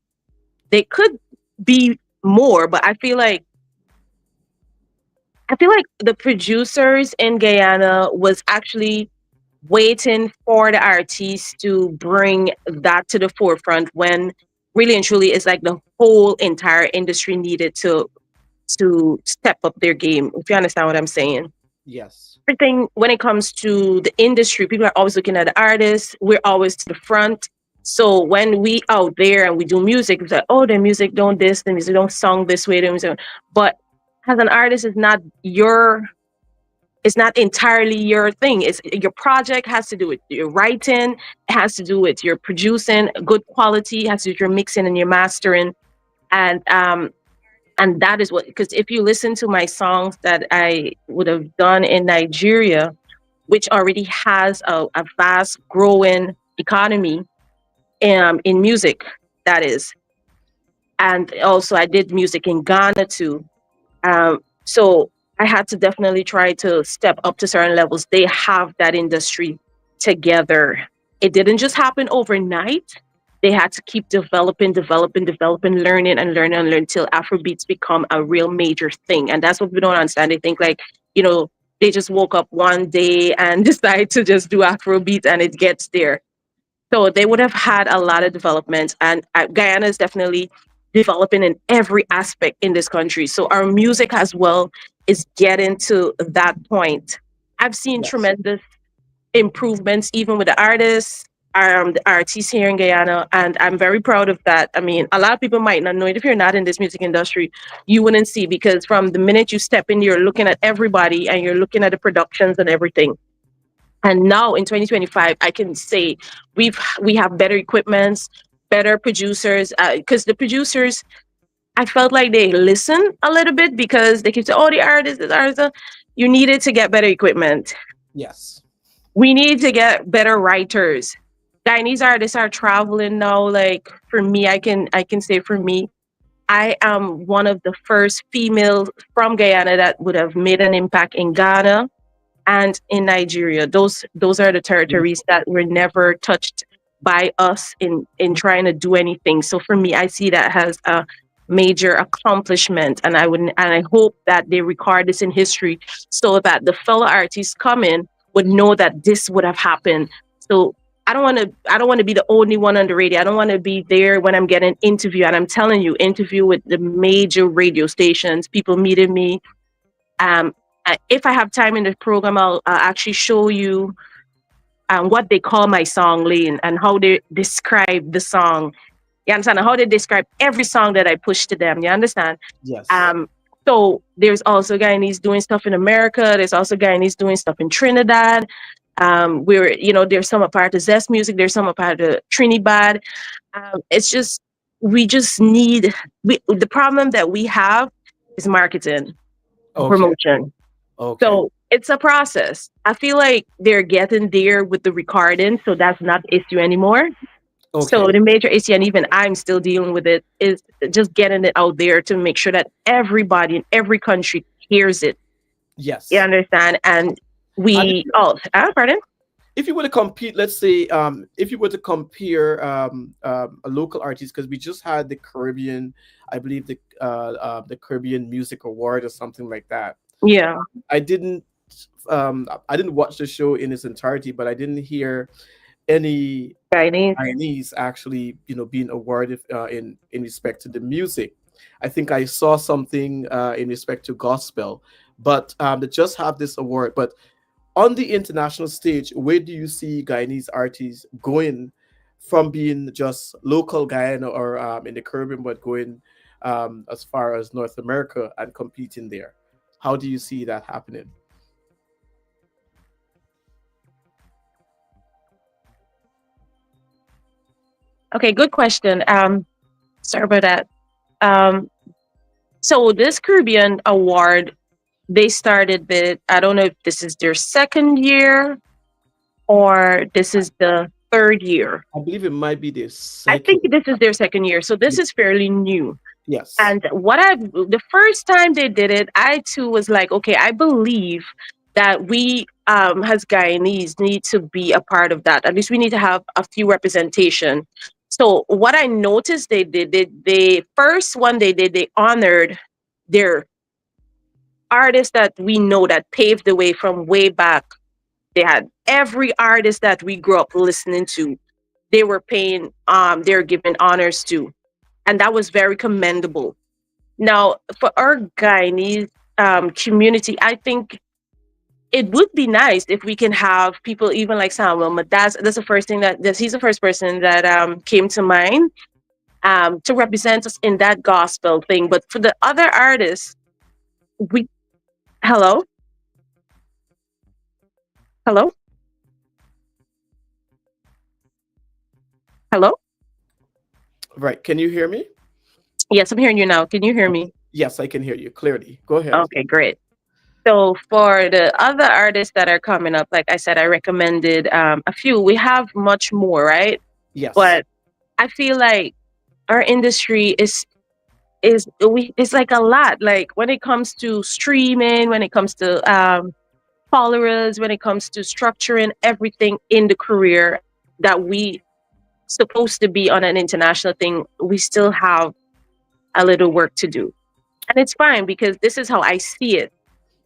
They could be more, but I feel like the producers in Guyana was actually waiting for the artists to bring that to the forefront when really and truly it's like the whole entire industry needed to step up their game. If you understand what I'm saying. Yes. Everything when it comes to the industry, people are always looking at the artists. We're always to the front. So when we out there and we do music, it's like, oh, the music don't this, the music don't song this way, the music. But as an artist, it's not entirely your thing. It's your project has to do with your writing, it has to do with your producing, good quality, it has to do with your mixing and your mastering. And that is what because if you listen to my songs that I would have done in Nigeria, which already has a vast growing economy in music, that is. And also, I did music in Ghana too. So I had to definitely try to step up to certain levels. They have that industry together. It didn't just happen overnight. They had to keep developing, developing, developing, learning and learning and learning until Afrobeats become a real major thing. And that's what we don't understand. They think like, you know, they just woke up one day and decide to just do Afrobeats and it gets there. So they would have had a lot of development, and Guyana is definitely developing in every aspect in this country. So our music as well is getting to that point. I've seen Yes. tremendous improvements even with the artists, the artists here in Guyana, and I'm very proud of that. I mean, a lot of people might not know it. If you're not in this music industry, you wouldn't see, because from the minute you step in, you're looking at everybody and you're looking at the productions and everything. And now in 2025, I can say we have better equipments, better producers. Because the producers, I felt like they listen a little bit because they keep saying, "Oh, the artist, the artist." You needed to get better equipment. Yes. We need to get better writers. Guyanese artists are traveling now. Like for me, I can say for me, I am one of the first females from Guyana that would have made an impact in Ghana and in Nigeria. Those are the territories Beautiful. that were never touched by us in trying to do anything. So for me, I see that as a major accomplishment, and I hope that they record this in history so that the fellow artists coming would know that this would have happened. So I don't want to be the only one on the radio. I don't want to be there when I'm getting interview, and I'm telling you, interview with the major radio stations, people meeting me. um, if I have time in the program, I'll actually show you what they call my song lane and how they describe the song. You understand? And how they describe every song that I push to them. You understand? Yes. Um, so there's also Guyanese doing stuff in America. There's also Guyanese doing stuff in Trinidad. There's some a part of Zest Music. There's some a part of Trinidad. It's just we just need the problem that we have is marketing and Okay. promotion. Okay. So it's a process. I feel like they're getting there with the recording, so that's not the issue anymore. So Okay. the major issue, and even I'm still dealing with it, is just getting it out there to make sure that everybody in every country hears it. You Yes. understand? And And pardon? if you were to compete, let's say, if you were to compare a local artist, because we just had the Caribbean, I believe the Caribbean Music Award or something like that. Yeah, I didn't I didn't watch the show in its entirety, but I didn't hear any Chinese. Chinese actually, being awarded in respect to the music. I think I saw something in respect to gospel, but they just have this award. But on the international stage, where do you see Guyanese artists going from being just local Guyana or in the Caribbean, but going as far as North America and competing there? How do you see that happening? Okay, good question. Sorry about that. Um, so this Caribbean award, they started it. I don't know if this is their second year or this is the third year. I believe it might be the I think second. this is their second year. So this is fairly new. Yes. And the first time they did it, I too was like, okay, I believe that we, as Guyanese, need to be a part of that. At least we need to have a few representation. So what I noticed they did, they first one they did, they honored their artists that we know that paved the way from way back. They had every artist that we grew up listening to. They were paying, they're giving honors to, and that was very commendable. Now, for our Guyanese community, I think it would be nice if we can have people even like Samuel. But that's the first thing he's the first person that came to mind to represent us in that gospel thing. But for the other artists, we hello, hello, hello. Right. Can you hear me? Yes, I'm hearing you now. Can you hear me? Yes, I can hear you clearly. Go ahead. Okay, great. So for the other artists that are coming up, like I said, I recommended a few. We have much more, right? Yes. But I feel like our industry is it's like a lot. Like when it comes to streaming, when it comes to followers, when it comes to structuring everything in the career that we supposed to be on an international thing, we still have a little work to do. And it's fine because this is how I see it.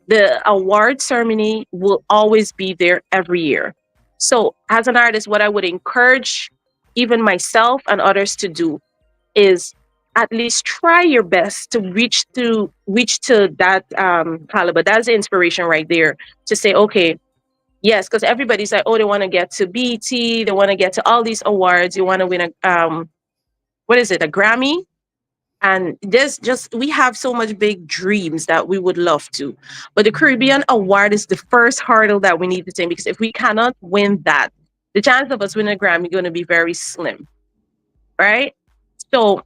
The award ceremony will always be there every year. So, as an artist, what I would encourage even myself and others to do is at least try your best to reach to that caliber. That's the inspiration right there to say, okay, yes, because everybody's like, oh, they want to get to BT, they want to get to all these awards, you want to win a what is it, a Grammy? And there's just we have so much big dreams that we would love to, but the Caribbean Award is the first hurdle that we need to take, because if we cannot win that, the chance of us winning a Grammy is going to be very slim, right? So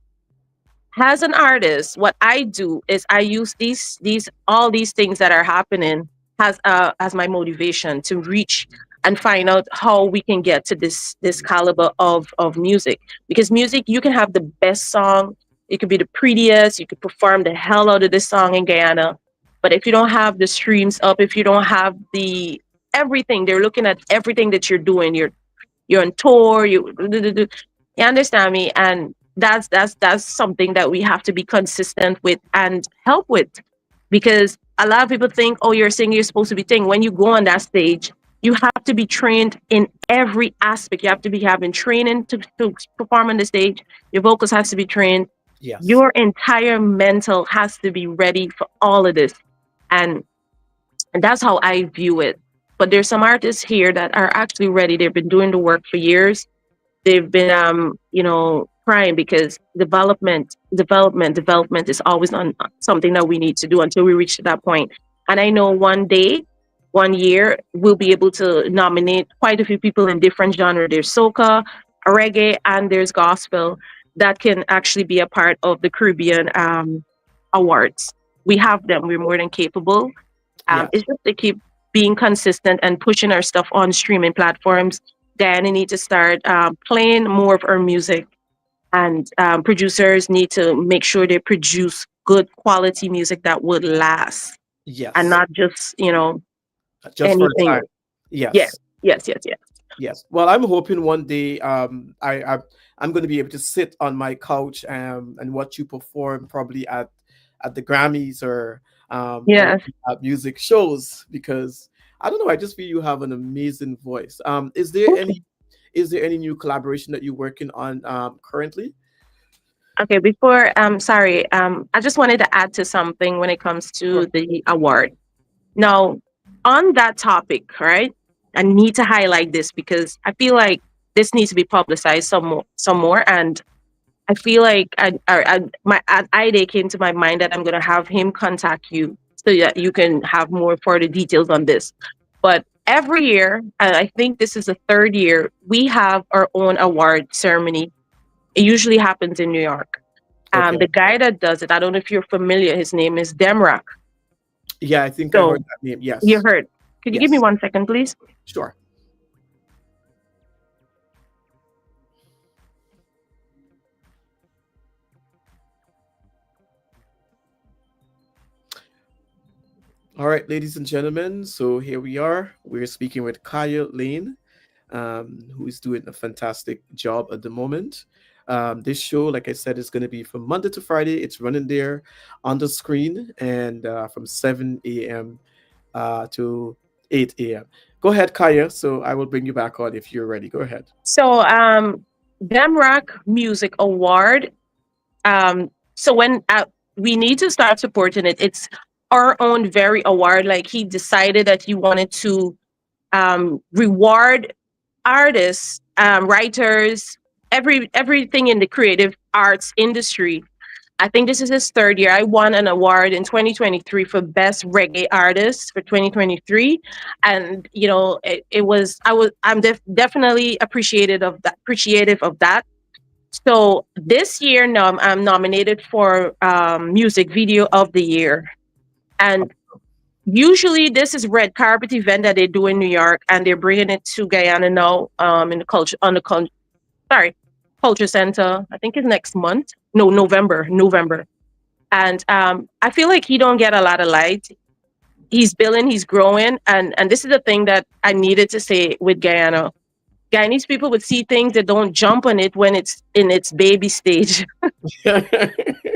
as an artist, what I do is I use these all these things that are happening as my motivation to reach and find out how we can get to this caliber of music. Because music, you can have the best song, it could be the prettiest, you could perform the hell out of this song in Guyana, but if you don't have the streams up, if you don't have the everything, they're looking at everything that you're doing. You're on tour, you understand me? And that's something that we have to be consistent with and help with. Because a lot of people think, oh, you're a singer, you're supposed to be singing. When you go on that stage, you have to be trained in every aspect. You have to be having training to perform on the stage. Your vocals has to be trained. Yes. Your entire mental has to be ready for all of this. And and that's how I view it. But there's some artists here that are actually ready. They've been doing the work for years. They've been crying because development is always on something that we need to do until we reach to that point. And I know one day, one year, we'll be able to nominate quite a few people in different genres. There's soca, reggae, and there's gospel that can actually be a part of the Caribbean awards. We have them. We're more than capable. Yes. It's just to keep being consistent and pushing our stuff on streaming platforms. Then I need to start playing more of our music, and producers need to make sure they produce good quality music that would last and Yes. not just Just for a anything. time. Yes, Yes. yes, yes, yes. Yes. Well, I'm hoping one day I'm going to be able to sit on my couch and watch you perform probably at the Grammys or Yes. at music shows, because I don't know, I just feel you have an amazing voice. Is there any new collaboration that you're working on currently? Okay, before sorry, I just wanted to add to something when it comes Sure. to the award. Now, on that topic, right? I need to highlight this because I feel like this needs to be publicized some more. And I feel like an idea came to my mind that I'm gonna have him contact you so that you can have more further details on this. But every year, and I think this is the third year, we have our own award ceremony. It usually happens in New York. Okay. The guy that does it, I don't know if you're familiar. His name is Demrock. Yeah, I think I So heard that name. you Yes. heard. Could you give me Yes. 1 second, please? Sure. All right, ladies and gentlemen. So here we are. We're speaking with Kaya Lane, who is doing a fantastic job at the moment. This show, like I said, is going to be from Monday to Friday. It's running there on the screen, and from 7 a.m. To 8 a.m. Go ahead, Kaya. So I will bring you back on if you're ready. Go ahead. So, Demrock Music Award. So when we need to start supporting it, it's our own very award. Like he decided that he wanted to reward artists, writers, everything in the creative arts industry. I think this is his third year. I won an award in 2023 for best reggae artist for 2023, and I'm definitely appreciative of that. So this year, now I'm nominated for music video of the year, and Usually, this is red carpet event that they do in New York, and they're bringing it to Guyana now. In the culture on the sorry, culture center. I think it's next month. No, November. And I feel like he don't get a lot of light. He's building, he's growing, and this is the thing that I needed to say with Guyana. Guyanese people would see things that don't jump on it when it's in its baby stage,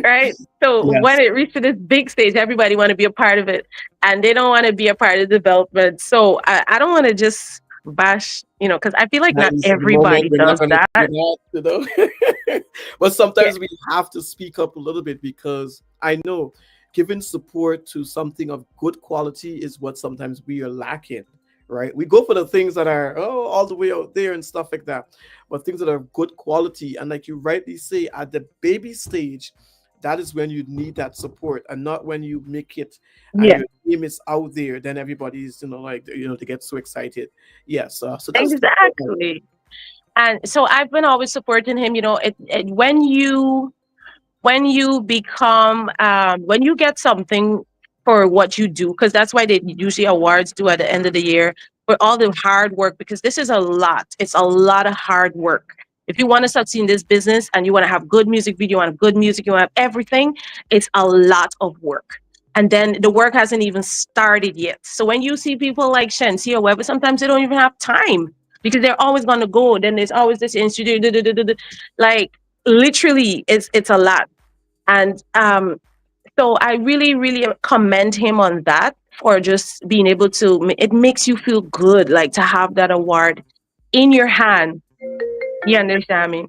right? So when Yes. it reaches this big stage, everybody want to be a part of it, and they don't want to be a part of the development. So I don't want to just bash, because I feel like not Nice. At the moment, everybody we're not does going to do that. that, you know. But Yeah, sometimes we have to speak up a little bit because I know giving support to something of good quality is what sometimes we are lacking, right? We go for the things that are all the way out there and stuff like that, but things that are good quality and like you rightly say, at the baby stage, that is when you need that support and not when you make it and yeah, your name is out there. Then everybody's like they get so excited. Yes, so that's exactly. And so I've been always supporting him. When you become when you get something for what you do, because that's why they usually awards do at the end of the year for all the hard work, because this is a lot. It's a lot of hard work. If you want to succeed in this business and you want to have good music video, you want good music, you want to have everything, it's a lot of work. And then the work hasn't even started yet. So when you see people like Shensi or whatever, sometimes they don't even have time because they're always going to go. Then there's always this institute, like literally, it's a lot. And so I really, really commend him on that for just being able to, it makes you feel good, like to have that award in your hand. You understand me?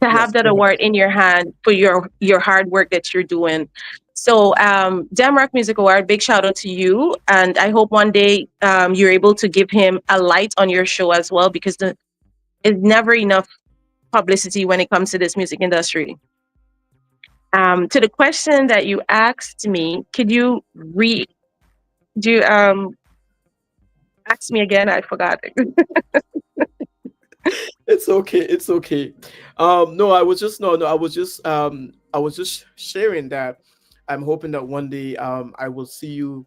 To yes. have that Go ahead. award in your hand for your hard work that you're doing. So, Demrock Music Award, big shout out to you. And I hope one day you're able to give him a light on your show as well, because it's never enough publicity when it comes to this music industry. To the question that you asked me, could you do you, ask me again? I forgot. It's okay. It's okay. No, I was just no, no. I was just sharing that. I'm hoping that one day, I will see you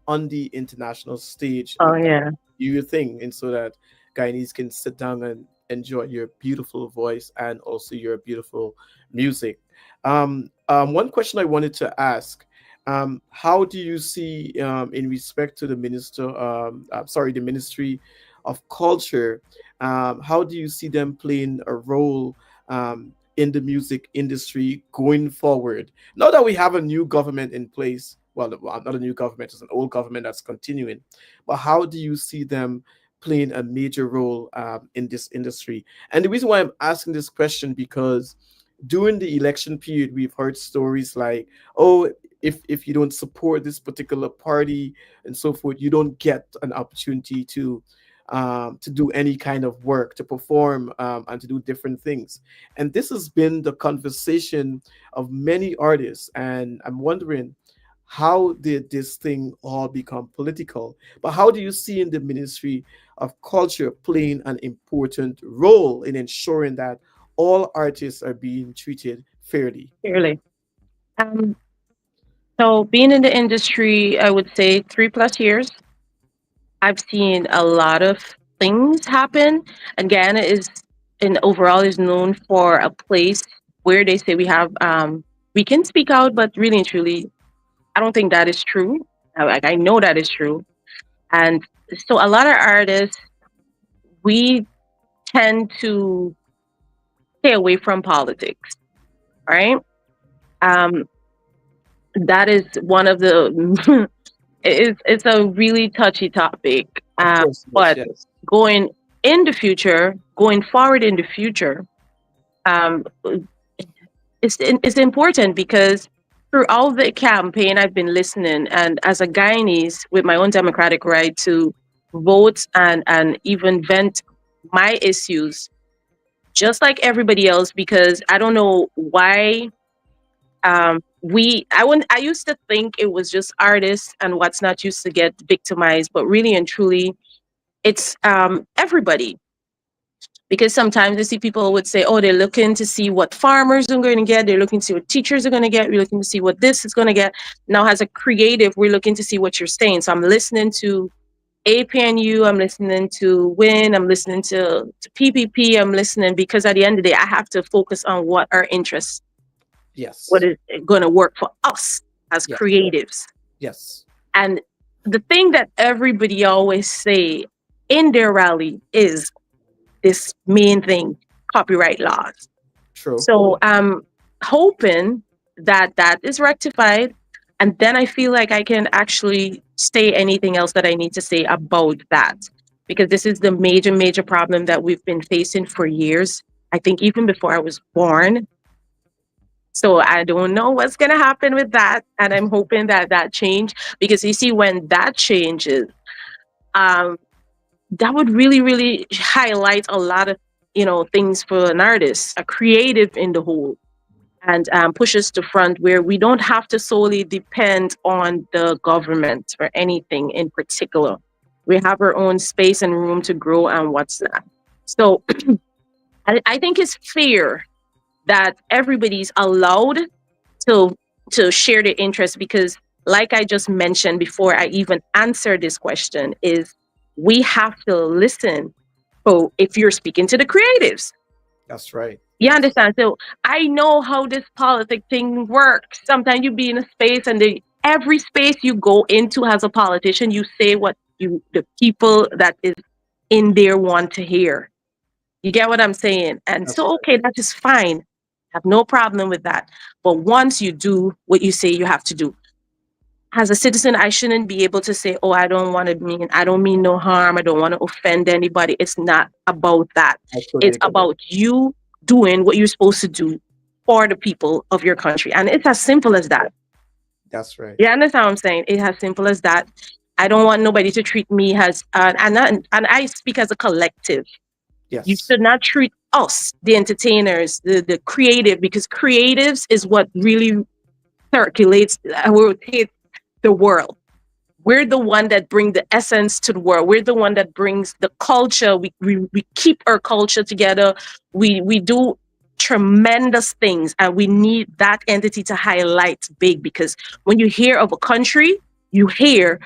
on the international stage Oh and yeah. do your thing, and so that Guyanese can sit down and enjoy your beautiful voice and also your beautiful music. One question I wanted to ask. How do you see, in respect to the the Ministry of Culture, how do you see them playing a role in the music industry going forward? Now that we have a new government in place, well, not a new government, it's an old government that's continuing, but how do you see them playing a major role in this industry? And the reason why I'm asking this question because during the election period, we've heard stories like, oh, if you don't support this particular party and so forth, you don't get an opportunity to do any kind of work, to perform, and to do different things. And this has been the conversation of many artists. And I'm wondering, how did this thing all become political? But how do you see in the Ministry of Culture playing an important role in ensuring that all artists are being treated fairly? Clearly. Um, so being in the industry, I would say 3+ years, I've seen a lot of things happen. And Guyana is, in overall, is known for a place where they say we can speak out, but really and truly, I don't think that is true. I know that is true. And so a lot of artists, we tend to stay away from politics, right? Um, that is one of the it's a really touchy topic. Of course, yes, But yes. going forward in the future, um, it's important because throughout the campaign, I've been listening, and as a Guyanese with my own democratic right to vote and even vent my issues, just like everybody else, because I don't know why I used to think it was just artists and what's not used to get victimized, but really and truly it's everybody. Because sometimes I see people would say, oh, they're looking to see what farmers are going to get. They're looking to see what teachers are going to get. We're looking to see what this is going to get. Now, as a creative, we're looking to see what you're saying. So I'm listening to APNU, I'm listening to WIN, I'm listening to PPP, I'm listening because at the end of the day, I have to focus on what our interests, what Yes. is going to work for us as Yes. creatives. Yes. And the thing that everybody always say in their rally is this main thing, copyright laws. True. So I'm hoping that that is rectified. And then I feel like I can actually say anything else that I need to say about that. Because this is the major, major problem that we've been facing for years. I think even before I was born. So I don't know what's going to happen with that. And I'm hoping that that change, because you see, when that changes, um, that would really, really highlight a lot of, things for an artist, a creative in the whole, and push us to front where we don't have to solely depend on the government or anything in particular. We have our own space and room to grow and what's not. So I think it's fair that everybody's allowed to share their interest, because like I just mentioned before I even answer this question, is we have to listen. So if you're speaking to the creatives, That's right. you Yes. understand? So I know how this politic thing works. Sometimes you be in a space, and every space you go into as a politician, you say what the people that is in there want to hear. You get what I'm saying? And That's so, okay, that is fine. Have no problem with that. But once you do what you say you have to do, as a citizen, I shouldn't be able to say, oh, I don't mean no harm. I don't want to offend anybody. It's not about that. I totally It's agree. about you doing what you're supposed to do for the people of your country. And it's as simple as that. That's right. You understand what I'm saying? It's as simple as that. I don't want nobody to treat me as, and I speak as a collective. You Yes. should not treat us, the entertainers, the creative, because creatives is what really circulates, rotates the world. We're the one that bring the essence to the world. We're the one that brings the culture. We keep our culture together. We do tremendous things, and we need that entity to highlight big, because when you hear of a country, you hear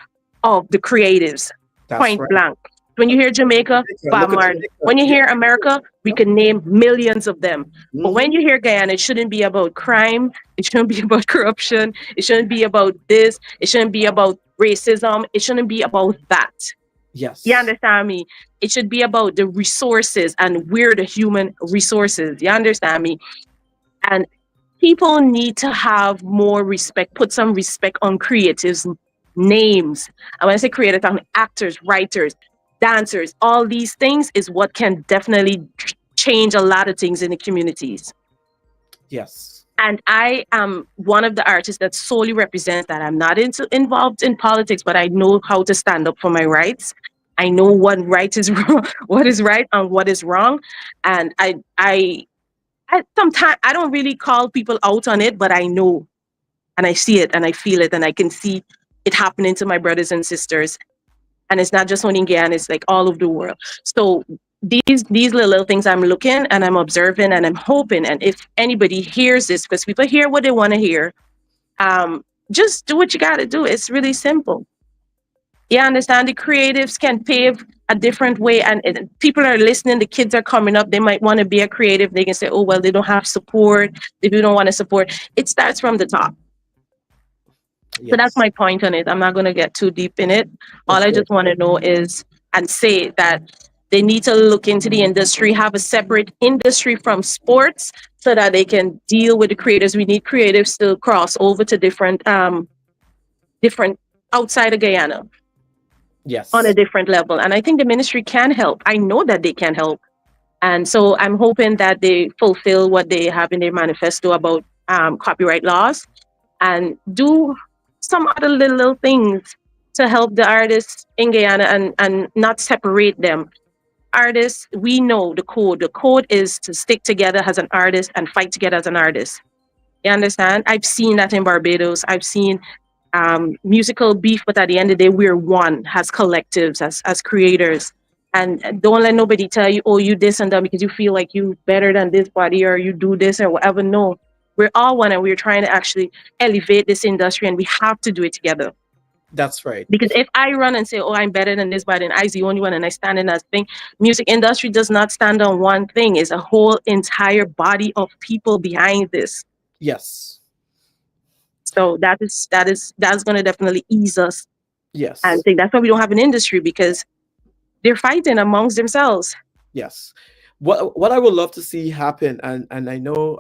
of the creatives, That's point right. blank. When you hear Jamaica, Jamaica, Bob look at Marley. Jamaica. When you Yeah. hear America, we Yep. can name millions of them. But when Mm-hmm. you hear Guyana, it shouldn't be about crime. It shouldn't be about corruption. It shouldn't be about this. It shouldn't be about racism. It shouldn't be about that. You Yes. understand me? It should be about the resources, and we're the human resources. You understand me? And people need to have more respect, put some respect on creatives' names. And when I say creators, I mean actors, writers, dancers. All these things is what can definitely change a lot of things in the communities. Yes. And I am one of the artists that solely represents that. I'm not involved in politics, but I know how to stand up for my rights. I know what right is wrong, what is right and what is wrong. And I sometimes I don't really call people out on it, but I know and I see it and I feel it and I can see it happening to my brothers and sisters. And it's not just only in Guyana, it's like all over the world. So these little things I'm looking and I'm observing and I'm hoping, and if anybody hears this, because people hear what they want to hear, um, just do what you got to do. It's really simple. You understand? The creatives can pave a different way, and people are listening. The kids are coming up. They might want to be a creative. They can say, "Oh well, they don't have support. If you don't want to support, it starts from the top." So that's Yes. my point on it. I'm not going to get too deep in it. All Of I course. just want to know is and say that they need to look into the industry, have a separate industry from sports, so that they can deal with the creators. We need creatives to cross over to different outside of Guyana on a Yes. different level. And I think the ministry can help. I know that they can help. And so I'm hoping that they fulfill what they have in their manifesto about copyright laws, and do some other little things to help the artists in Guyana, and not separate them. Artists, we know the code. The code is to stick together as an artist and fight together as an artist. You understand? I've seen that in Barbados. I've seen musical beef, but at the end of the day, we're one as collectives, as creators. And don't let nobody tell you, oh, you this and that because you feel like you better than this body or you do this or whatever. No, we're all one and we're trying to actually elevate this industry and we have to do it together. That's right. Because if I run and say, oh, I'm better than this body and I's the only one and I stand in that thing, music industry does not stand on one thing. It's a whole entire body of people behind this. Yes. So that's gonna definitely ease us. And I Yes. think that's why we don't have an industry because they're fighting amongst themselves. Yes. What I would love to see happen, and I know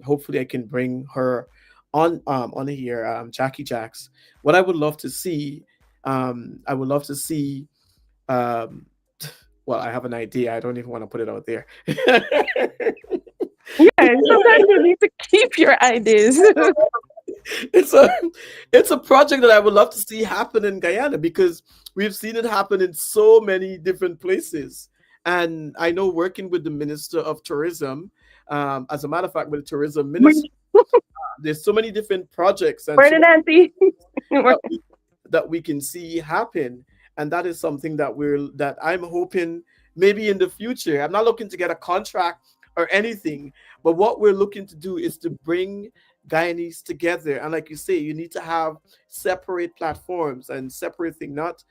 hopefully I can bring her on here, Jackie Jacks. What I would love to see, I would love to see um well, I have an idea. I don't even want to put it out there. Yeah, sometimes you need to keep your ideas. it's a it's a project that I would love to see happen in Guyana because we've seen it happen in so many different places. And I know working with the Minister of Tourism, as a matter of fact, with the tourism minister, there's so many different projects and so Morning, Nancy. that we can see happen, and that is something that I'm hoping maybe in the future. I'm not looking to get a contract or anything, but what we're looking to do is to bring Guyanese together. And like you say, you need to have separate platforms and separate thing, not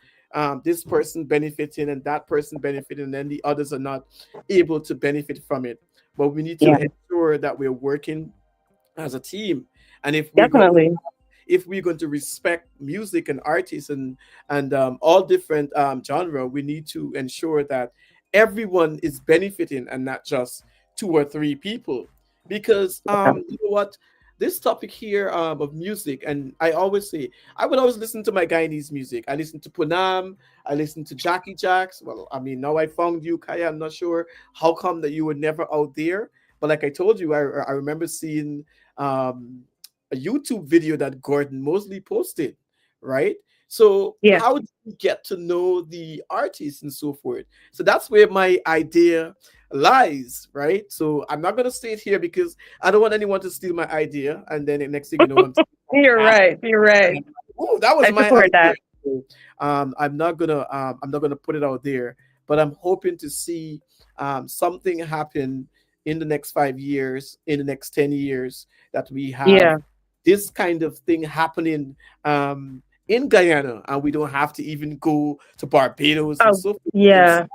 this person benefiting and that person benefiting, and then the others are not able to benefit from it. But we need to Yeah, ensure that we're working as a team. And definitely. if we're going to respect music and artists and all different genre, we need to ensure that everyone is benefiting and not just two or three people. Because you know what, this topic here of music, and I always say I would always listen to my Guyanese music. I listen to Punam, I listen to Jackie Jacks. Well, I mean, now I found you, Kaya. I'm not sure how come that you were never out there, but like I told you, I remember seeing um a YouTube video that Gordon Mosley posted, right? So Yeah. how do we get to know the artists and so forth? So that's where my idea lies, right? So I'm not gonna say it here because I don't want anyone to steal my idea, and then the next thing you know, I'm You're right. You're right. oh, that was I my support idea. that. So, I'm not gonna put it out there, but I'm hoping to see something happen in the next 5 years, in the next 10 years, that we have Yeah. this kind of thing happening in Guyana, and we don't have to even go to Barbados and Oh, so forth. We can see yeah.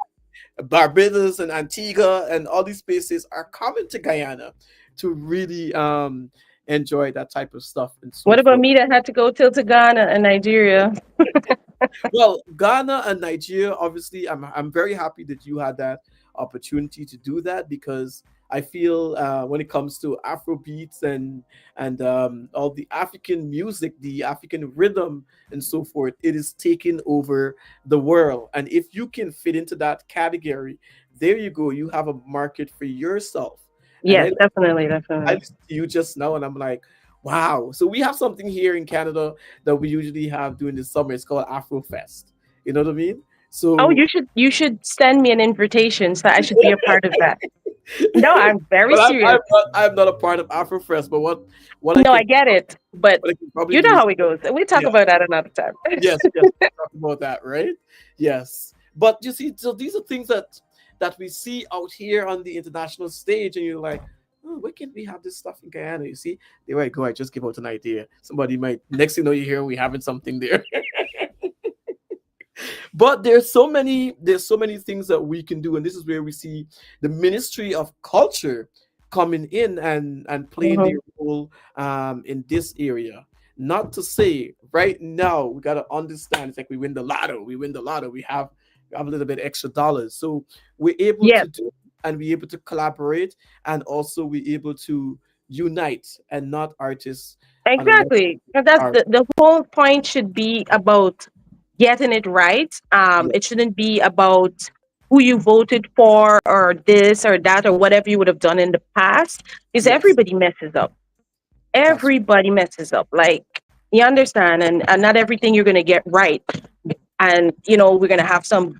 Barbados and Antigua and all these places are coming to Guyana to really enjoy that type of stuff and so What about forth. me that had to go till to Ghana and Nigeria? Well, Ghana and Nigeria, obviously, I'm very happy that you had that opportunity to do that because I feel when it comes to Afro beats and all the African music, the African rhythm and so forth, it is taking over the world. And if you can fit into that category, there you go. You have a market for yourself. And Yes, definitely, I definitely. listened to you just now, and I'm like, wow. So we have something here in Canada that we usually have during the summer. It's called Afro Fest. You know what I mean? Oh, So, you should send me an invitation so I should be a part of that. No, I'm very but serious. I'm not a part of Afro Fest. But No, I get it, but what I can probably you do know is how it goes. We talk yeah, about that another time. yes, we'll talk about that, right? Yes, but you see, so these are things that we see out here on the international stage, and you're like, oh, where can we have this stuff in Guyana? You see, there I go. I just give out an idea. Somebody might next thing you know, you hear we having something there. But there's so many things that we can do, and this is where we see the Ministry of Culture coming in and playing their Mhm. role in this area. Not to say right now we got to understand, it's like we win the lotto, we have a little bit extra dollars, so we're able Yes, to do and we're able to collaborate, and also we're able to unite and not artists on a level. exactly. And that's the whole point should be about getting it right. Yeah, It shouldn't be about who you voted for or this or that or whatever you would have done in the past. Because yes, everybody messes up. that's Everybody messes up. Like you understand, and not everything you're gonna get right. And we're gonna have some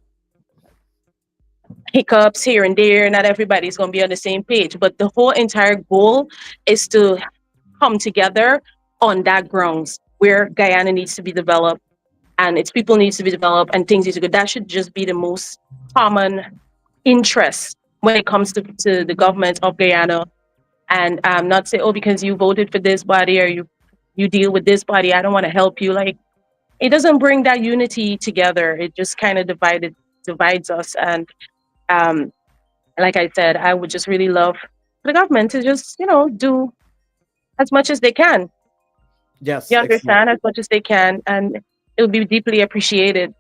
hiccups here and there. Not everybody's gonna be on the same page. But the whole entire goal is to come together on that grounds where Guyana needs to be developed and its people needs to be developed and things need to go. That should just be the most common interest when it comes to the government of Guyana. And not say, oh, because you voted for this body or you deal with this body, I don't want to help you. Like, it doesn't bring that unity together. It just kind of divides us. And um, like I said, I would just really love the government to just, do as much as they can. You Yes, understand? As exactly. much as they can, and it would be deeply appreciated.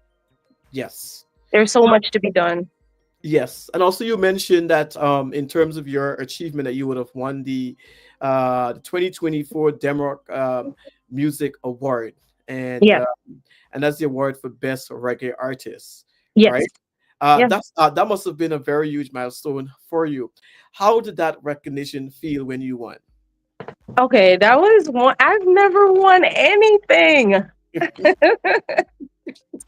Yes. There's so much to be done. Yes, and also you mentioned that in terms of your achievement that you would have won the 2024 Denmark Music Award, and Yes, uh, and that's the award for best reggae artist, yes, right? yes. That must have been a very huge milestone for you. How did that recognition feel when you won? Okay, that was one. I've never won anything.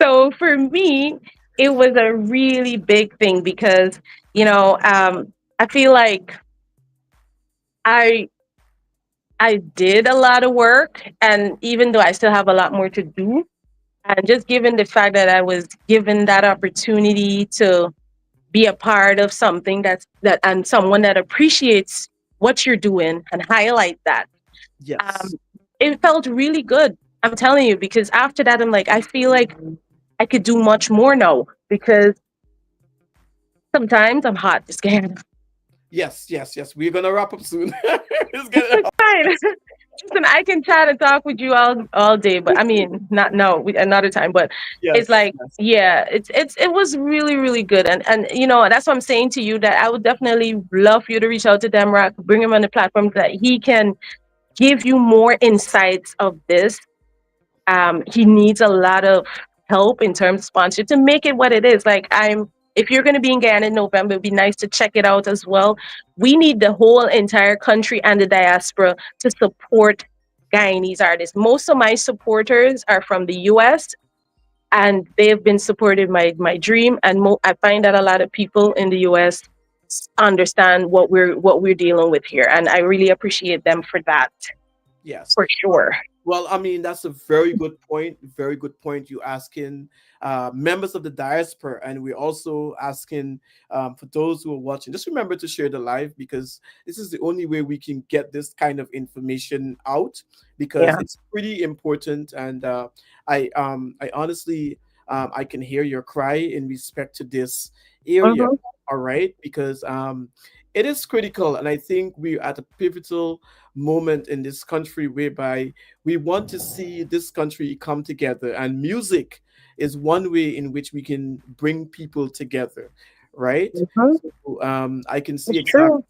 So for me, it was a really big thing because, I feel like I I did a lot of work, and even though I still have a lot more to do, and just given the fact that I was given that opportunity to be a part of something that and someone that appreciates what you're doing and highlight that, um, Yes, it felt really good. I'm telling you, because after that, I'm like, I feel like I could do much more now because sometimes I'm hot, scared. yes, yes, yes. We're gonna wrap up soon. It's getting It's hot. fine. Listen, I can chat and talk with you all day, but I mean, not no, another time. But it's Yes, like, yes, yeah, it was really really good, and that's what I'm saying to you, that I would definitely love for you to reach out to Demrock, bring him on the platform so that he can give you more insights of this. He needs a lot of help in terms of sponsorship to make it what it is. Like, if you're going to be in Guyana in November, it'd be nice to check it out as well. We need the whole entire country and the diaspora to support Guyanese artists. Most of my supporters are from the US, and they've been supporting my dream. And I find that a lot of people in the US understand what we're dealing with here, and I really appreciate them for that, yes. for sure. Well, I mean, that's a very good point. Very good point. You asking members of the diaspora, and we're also asking for those who are watching. Just remember to share the live because this is the only way we can get this kind of information out because Yeah. it's pretty important. And I honestly, I can hear your cry in respect to this area. Hmm. All right, because it is critical, and I think we're at a pivotal moment in this country whereby we want to see this country come together, and music is one way in which we can bring people together, right? Hmm. So I can see It's exactly true.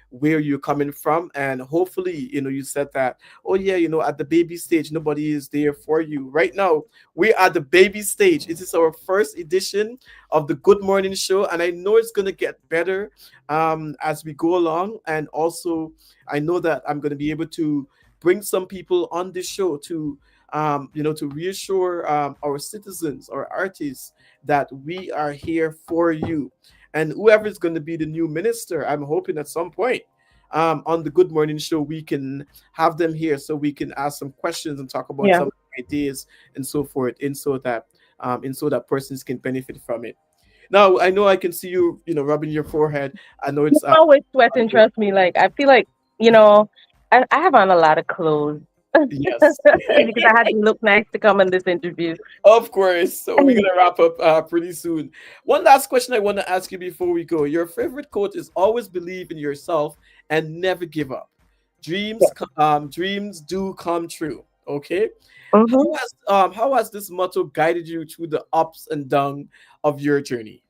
where you're coming from, and hopefully you said that, oh yeah, at the baby stage nobody is there for you. Right now we're at the baby stage. It is our first edition of the Good Morning Show, and I know it's going to get better as we go along. And also I know that I'm going to be able to bring some people on this show to reassure our citizens or artists that we are here for you. And whoever is going to be the new minister, I'm hoping at some point on the Good Morning Show we can have them here so we can ask some questions and talk about Yeah. some ideas and so forth, and so that persons can benefit from it. Now I know I can see rubbing your forehead. I know I'm it's always sweating, trust me. Like, I feel like, you know, I have on a lot of clothes yes. because I had to look nice to come on this interview. Of course. So we're gonna wrap up pretty soon. One last question I want to ask you before we go. Your favorite quote is always believe in yourself and never give up. Dreams do come true. Okay. Hmm. How has this motto guided you through the ups and downs of your journey?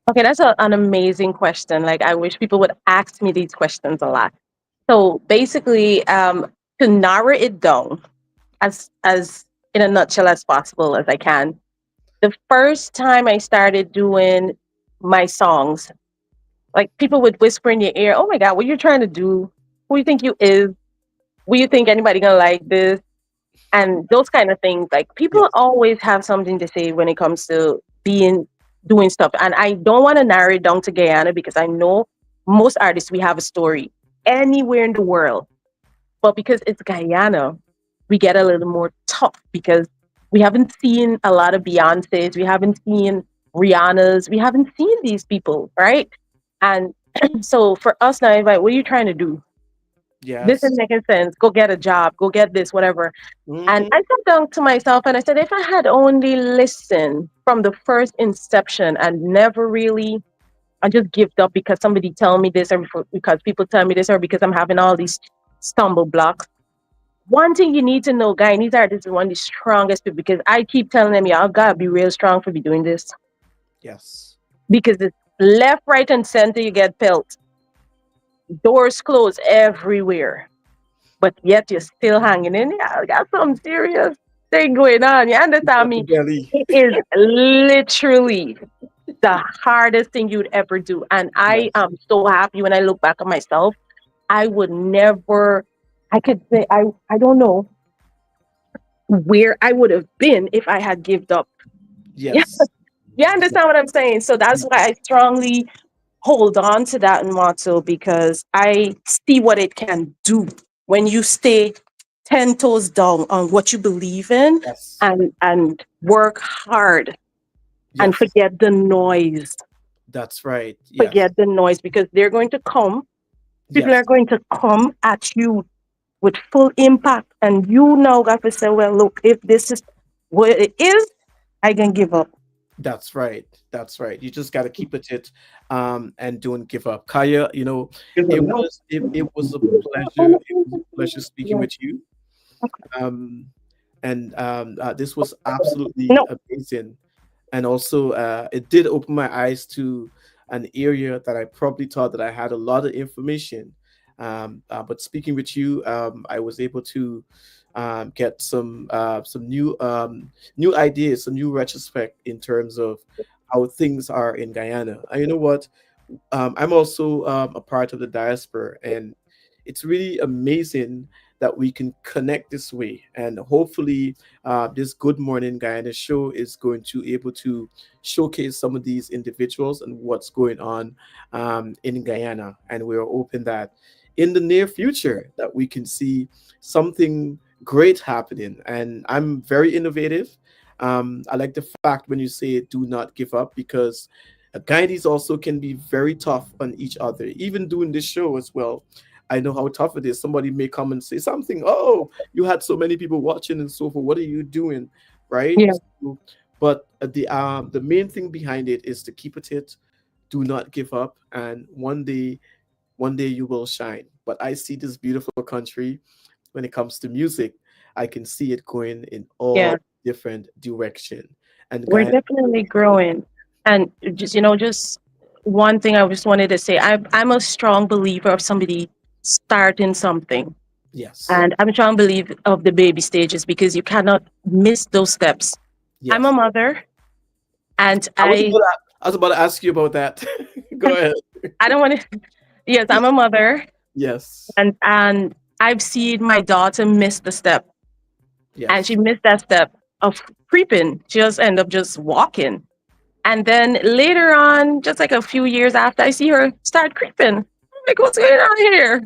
Okay, that's an amazing question. Like, I wish people would ask me these questions a lot. So basically, to narrow it down as in a nutshell as possible as I can. The first time I started doing my songs, like, people would whisper in your ear, "Oh my God, what you're trying to do? Who you think you is? Will you think anybody gonna like this?" And those kind of things. Like, people Yes. always have something to say when it comes to doing stuff. And I don't want to narrow it down to Guyana because I know most artists, we have a story anywhere in the world. But because it's Guyana, we get a little more tough because We haven't seen a lot of Beyonces. We haven't seen Rihanna's. We haven't seen these people, right? And so for us now, like, what are you trying to do? This isn't Yes. making sense. Go get a job. Go get this, whatever. And Hmm. I sat down to myself and I said, if I had only listened from the first inception and never really, I just give up because somebody tell me this, or because people tell me this, or because I'm having all these stumble blocks. One thing you need to know, guy, and these artists are one of the strongest people because I keep telling them, y'all gotta be real strong for be doing this. Yes. Because it's left, right, and center, you get pelt. Doors closed everywhere. But yet you're still hanging in. Yeah, I got some serious thing going on. You You understand got the me? belly. It is literally the hardest thing you'd ever do. And I Yes. am so happy when I look back at myself. I would never, I could say, I don't know where I would have been if I had given up. Yeah, Yes. you understand what I'm saying? So that's why I strongly hold on to that motto because I see what it can do when you stay 10 toes down on what you believe in Yes. and work hard and Yes. forget the noise. That's right. Yes. Forget the noise because they're going to come. People Yes. are going to come at you with full impact. And you now got to say, well, look, if this is what it is, I can give up. That's right. That's right. You just got to keep at it, and don't give up. Kaya, it was a pleasure. It was a pleasure speaking with you. Um, and this was absolutely No, amazing. And also, it did open my eyes to an area that I probably thought that I had a lot of information. But speaking with you, I was able to get some new ideas, some new retrospect in terms of how things are in Guyana. And you know what? I'm also a part of the diaspora, and it's really amazing that we can connect this way. And hopefully, this Good Morning Guyana show is going to able to showcase some of these individuals and what's going on in Guyana. And we're hoping that in the near future that we can see something great happening. And I'm very innovative. I like the fact when you say do not give up because guides also can be very tough on each other. Even doing this show as well, I know how tough it is. Somebody may come and say something. Oh, you had so many people watching and so forth. What are you doing, right? yeah, So, but the main thing behind it is to keep at it. Do not give up, and one day you will shine. But I see this beautiful country when it comes to music. I can see it going in yeah. all different direction. And We're Guyana, definitely growing. And just, just one thing I just wanted to say, I'm a strong believer of somebody starting something. yes, And I'm a strong believer of the baby stages because you cannot miss those steps. I'm a yes. mother and I was about to ask you about that. Go ahead. I don't want to, yes, I'm a mother Yes. and I've seen my daughter miss the step and she Yes. missed that step of creeping. She just end up just walking. And then later on, just like a few years after, I see her start creeping. I'm like, what's going on here?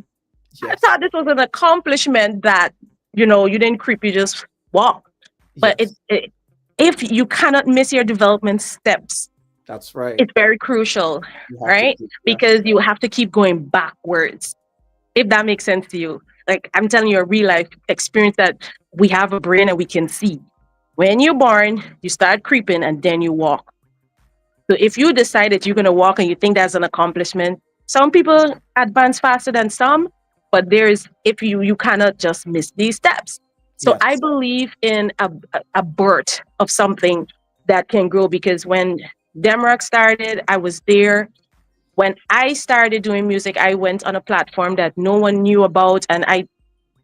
I Yes. thought this was an accomplishment that, you didn't creep, you just walk. But Yes. if you cannot miss your development steps, That's right. it's very crucial, You have to right? do. Because Yes. you have to keep going backwards, if that makes sense to you. Like I'm telling you a real life experience that we have a brain and we can see. When you're born, you start creeping and then you walk. So if you decide that you're going to walk and you think that's an accomplishment, some people advance faster than some, but there's if you cannot just miss these steps. So I Yes. believe in a birth of something that can grow because when Demrock started, I was there. When I started doing music, I went on a platform that no one knew about and I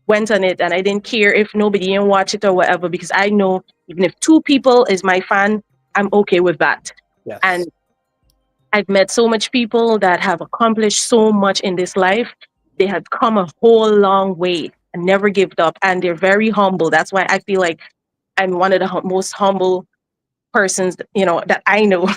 went on it and I didn't care if nobody didn't watch it or whatever because I know even if two people is my fan, I'm okay with that. Yes. And I've met so much people that have accomplished so much in this life. They have come a whole long way and never given up. And they're very humble. That's why I feel like I'm one of the most humble persons, that I know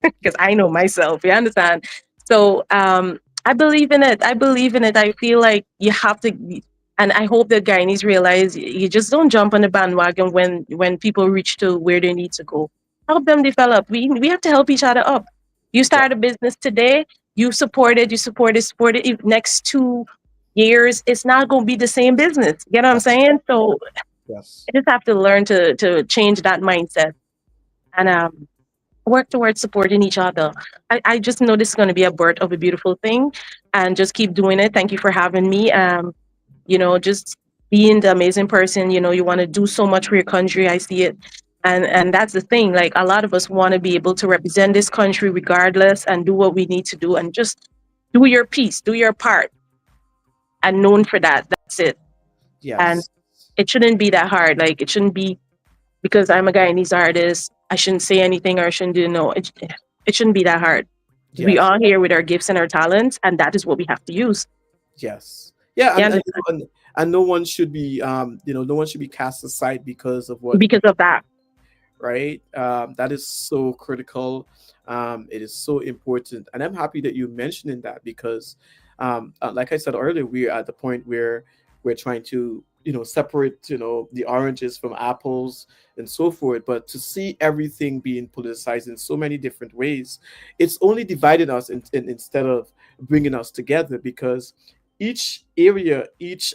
because I know myself. You understand? So I believe in it. I believe in it. I feel like you have to. And I hope that Guyanese realize you just don't jump on the bandwagon when people reach to where they need to go. Help them develop. We have to help each other up. You Yeah. start a business today, you support it, support it. If next 2 years, it's not going to be the same business. You know what I'm That's saying? So yes. I just have to learn to change that mindset and work towards supporting each other. I just know this is going to be a birth of a beautiful thing, and just keep doing it. Thank you for having me. Just being the amazing person, you want to do so much for your country. I see it. And that's the thing. Like a lot of us want to be able to represent this country regardless and do what we need to do and just do your piece, do your part and known for that. That's it. And Yes. it shouldn't be that hard. Like it shouldn't be because I'm a Guyanese artist, I shouldn't say anything or I shouldn't do no. It shouldn't be that hard. We Yes. are here with our gifts and our talents, and that is what we have to use. Yes. Yeah, You and, understand? and no one should be no one should be cast aside because of what Because of that. right? That is so critical. It is so important, and I'm happy that you mentioning that because, like I said earlier, we're at the point where we're trying to separate the oranges from apples and so forth. But to see everything being politicized in so many different ways, it's only dividing us instead of bringing us together because each area, each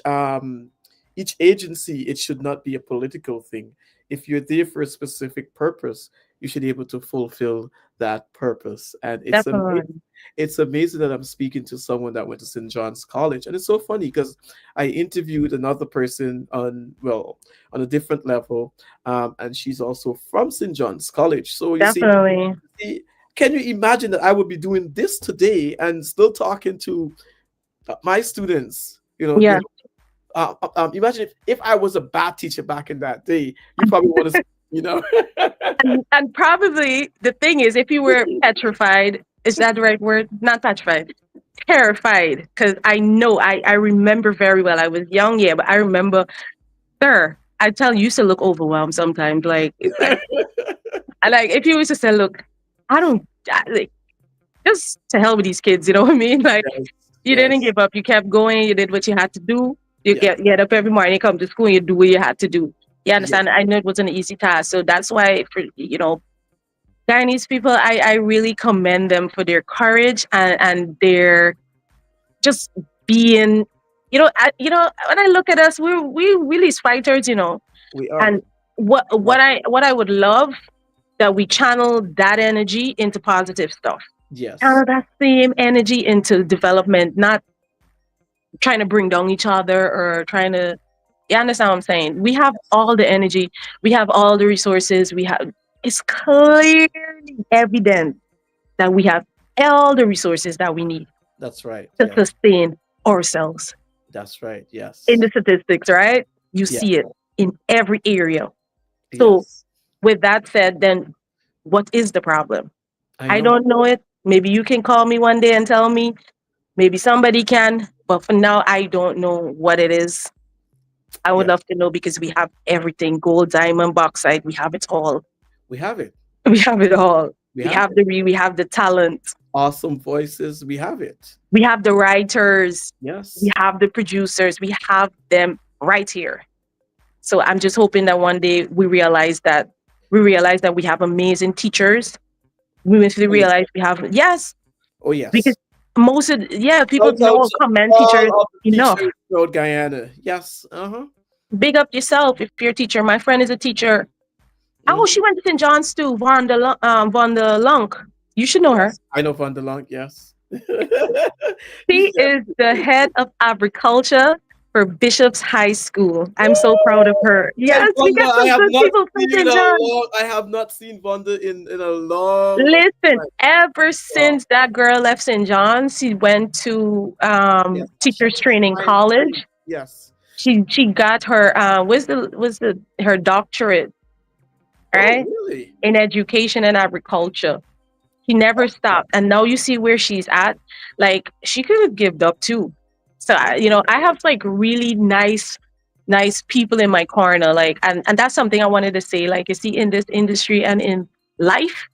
agency, it should not be a political thing. If you're there for a specific purpose, you should be able to fulfill that purpose. And Definitely. it's amazing that I'm speaking to someone that went to St. John's College. And it's so funny because I interviewed another person on a different level, and she's also from St. John's College. So Definitely. see, can you imagine that I would be doing this today and still talking to my students? Yeah. Imagine if I was a bad teacher back in that day, you probably want to, you know. And probably the thing is, if you were petrified, is that the right word? Not petrified, terrified. Because I know, I remember very well. I was young, yeah, but I remember, sir, I tell you, you used to look overwhelmed sometimes. Like, it's like, if you was to say, look, I don't, like, just to hell with these kids, you know what I mean? Like, Yes, you didn't yes, give up. You kept going. You did what you had to do. You yes, get up every morning, you come to school, and you do what you had to do. You yes, understand? I know it wasn't an easy task. So that's why, for Guyanese people, I really commend them for their courage and their just being, when I look at us, we really fighters. we are. And what Right. what I what I would love that we channel that energy into positive stuff. Channel Yes, that same energy into development, not trying to bring down each other or trying to. You understand what I'm saying? We have yes, all the energy, we have all the resources, it's clearly evident that we have all the resources that we need that's right. to Yes, sustain ourselves. that's right. In the Yes, statistics, right? You yeah, see it in every area. So, yes. with that said, then what is the problem? I I know. don't know it. Maybe you can call me one day and tell me. Maybe somebody can. But for now, I don't know what it is. I would Yeah, love to know because we have everything gold, diamond, bauxite. We have it all. we have it. We have it all. We We have have it. we have the talent. Awesome voices. We have it. We have the writers. We Yes, have the producers. We have them right here. So I'm just hoping that one day we realize that we have amazing teachers. We oh yeah, realize we have, yes, oh because yes. people Shout out don't to commend teachers all of the enough. teachers throughout Guyana. Yes. Uh huh. Big up yourself if you're a teacher. My friend is a teacher. Oh, she Hmm. went to St. John's too. Von der Lunk. You should know her. Yes, I know Van der Lank. Yes. She is the head of agriculture for Bishop's High School. I'm so proud of her. Yes, Yes, we Vonda, got I some have good not people from seen you in St. a John. long. I have not seen Vonda in a long, long Listen, time. ever Wow. since that girl left St. John's, she went to Yes, teachers training fine school. college. Yes. She got her was the her doctorate, Oh, right, really? in education and agriculture. She never Awesome. stopped, and now you see where she's at. Like she could have given up too. So I have like really nice people in my corner. Like, and that's something I wanted to say. Like, you see, in this industry and in life,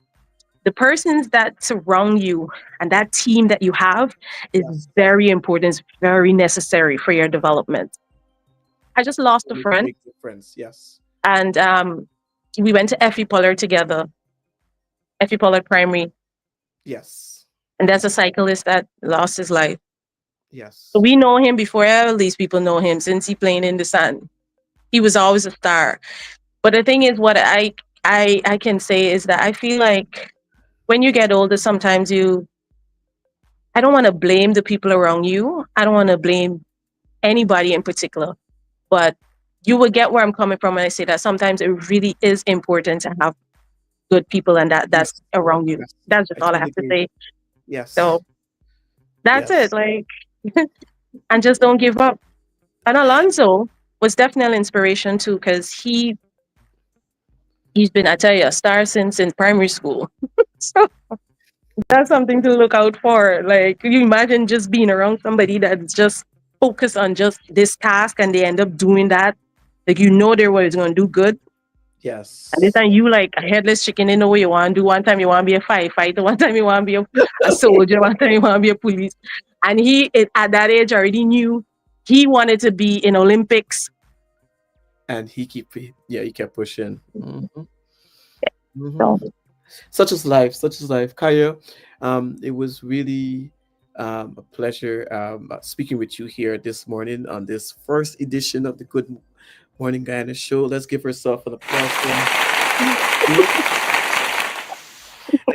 the persons that surround you and that team that you have is Yes. very important. It's very necessary for your development. I just lost a Make a friend, big difference. Yes. and we went to Effie Pollard together, Effie Pollard Primary, Yes. and there's a cyclist that lost his life. So Yes. we know him before all these people know him since he playing in the sun. He was always a star. But the thing is, what I can say is that I feel like when you get older, sometimes I don't want to blame the people around you. I don't want to blame anybody in particular, but you will get where I'm coming from when I say that sometimes it really is important to have good people and that's Yes. around you. Yes. That's I just all I totally have to agree. say. So Yes. that's it. Yes. Like, and just don't give up. And Alonso was definitely an inspiration too, because he's been, I tell you, a star since in primary school. So that's something to look out for. Like, can you imagine just being around somebody that's just focused on just this task and they end up doing that? Like, you know, they're what is going to do good. And this Yes. time you like a headless chicken, you know what you want to do. One time you want to be a firefighter, one time you want to be a soldier, one time you want to be a police. And at that age already knew he wanted to be in Olympics. And yeah, he kept pushing. So, Such is life. Such is life. Kaya, it was really a pleasure speaking with you here this morning on this first edition of the Good Morning Guyana show. Let's give herself an applause from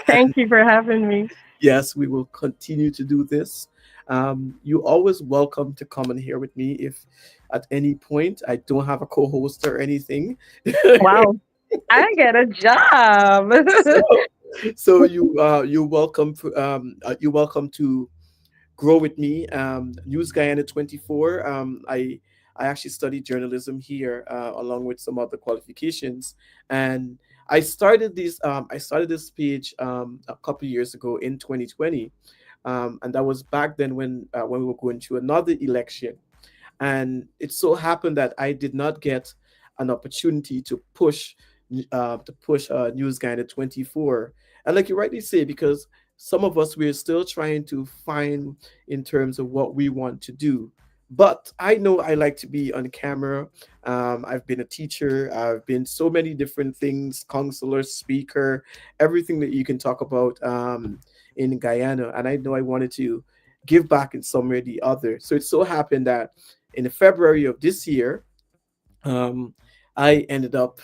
thank you for having me. yes, we will continue to do this. You always welcome to come and here with me if at any point I don't have a co-host or anything. Wow. I get a job. so, so you're welcome to grow with me. News Guyana 24. I actually studied journalism here along with some other qualifications, and I started this page a couple years ago in 2020, and that was back then when we were going through another election, and it so happened that I did not get an opportunity to push News Guide at 24. And like you rightly say, because some of us we're still trying to find in terms of what we want to do. But I know I like to be on camera. I've been a teacher. I've been so many different things, counselor, speaker, everything that you can talk about in Guyana. And I know I wanted to give back in some way or the other. So it so happened that in February of this year, um, I ended up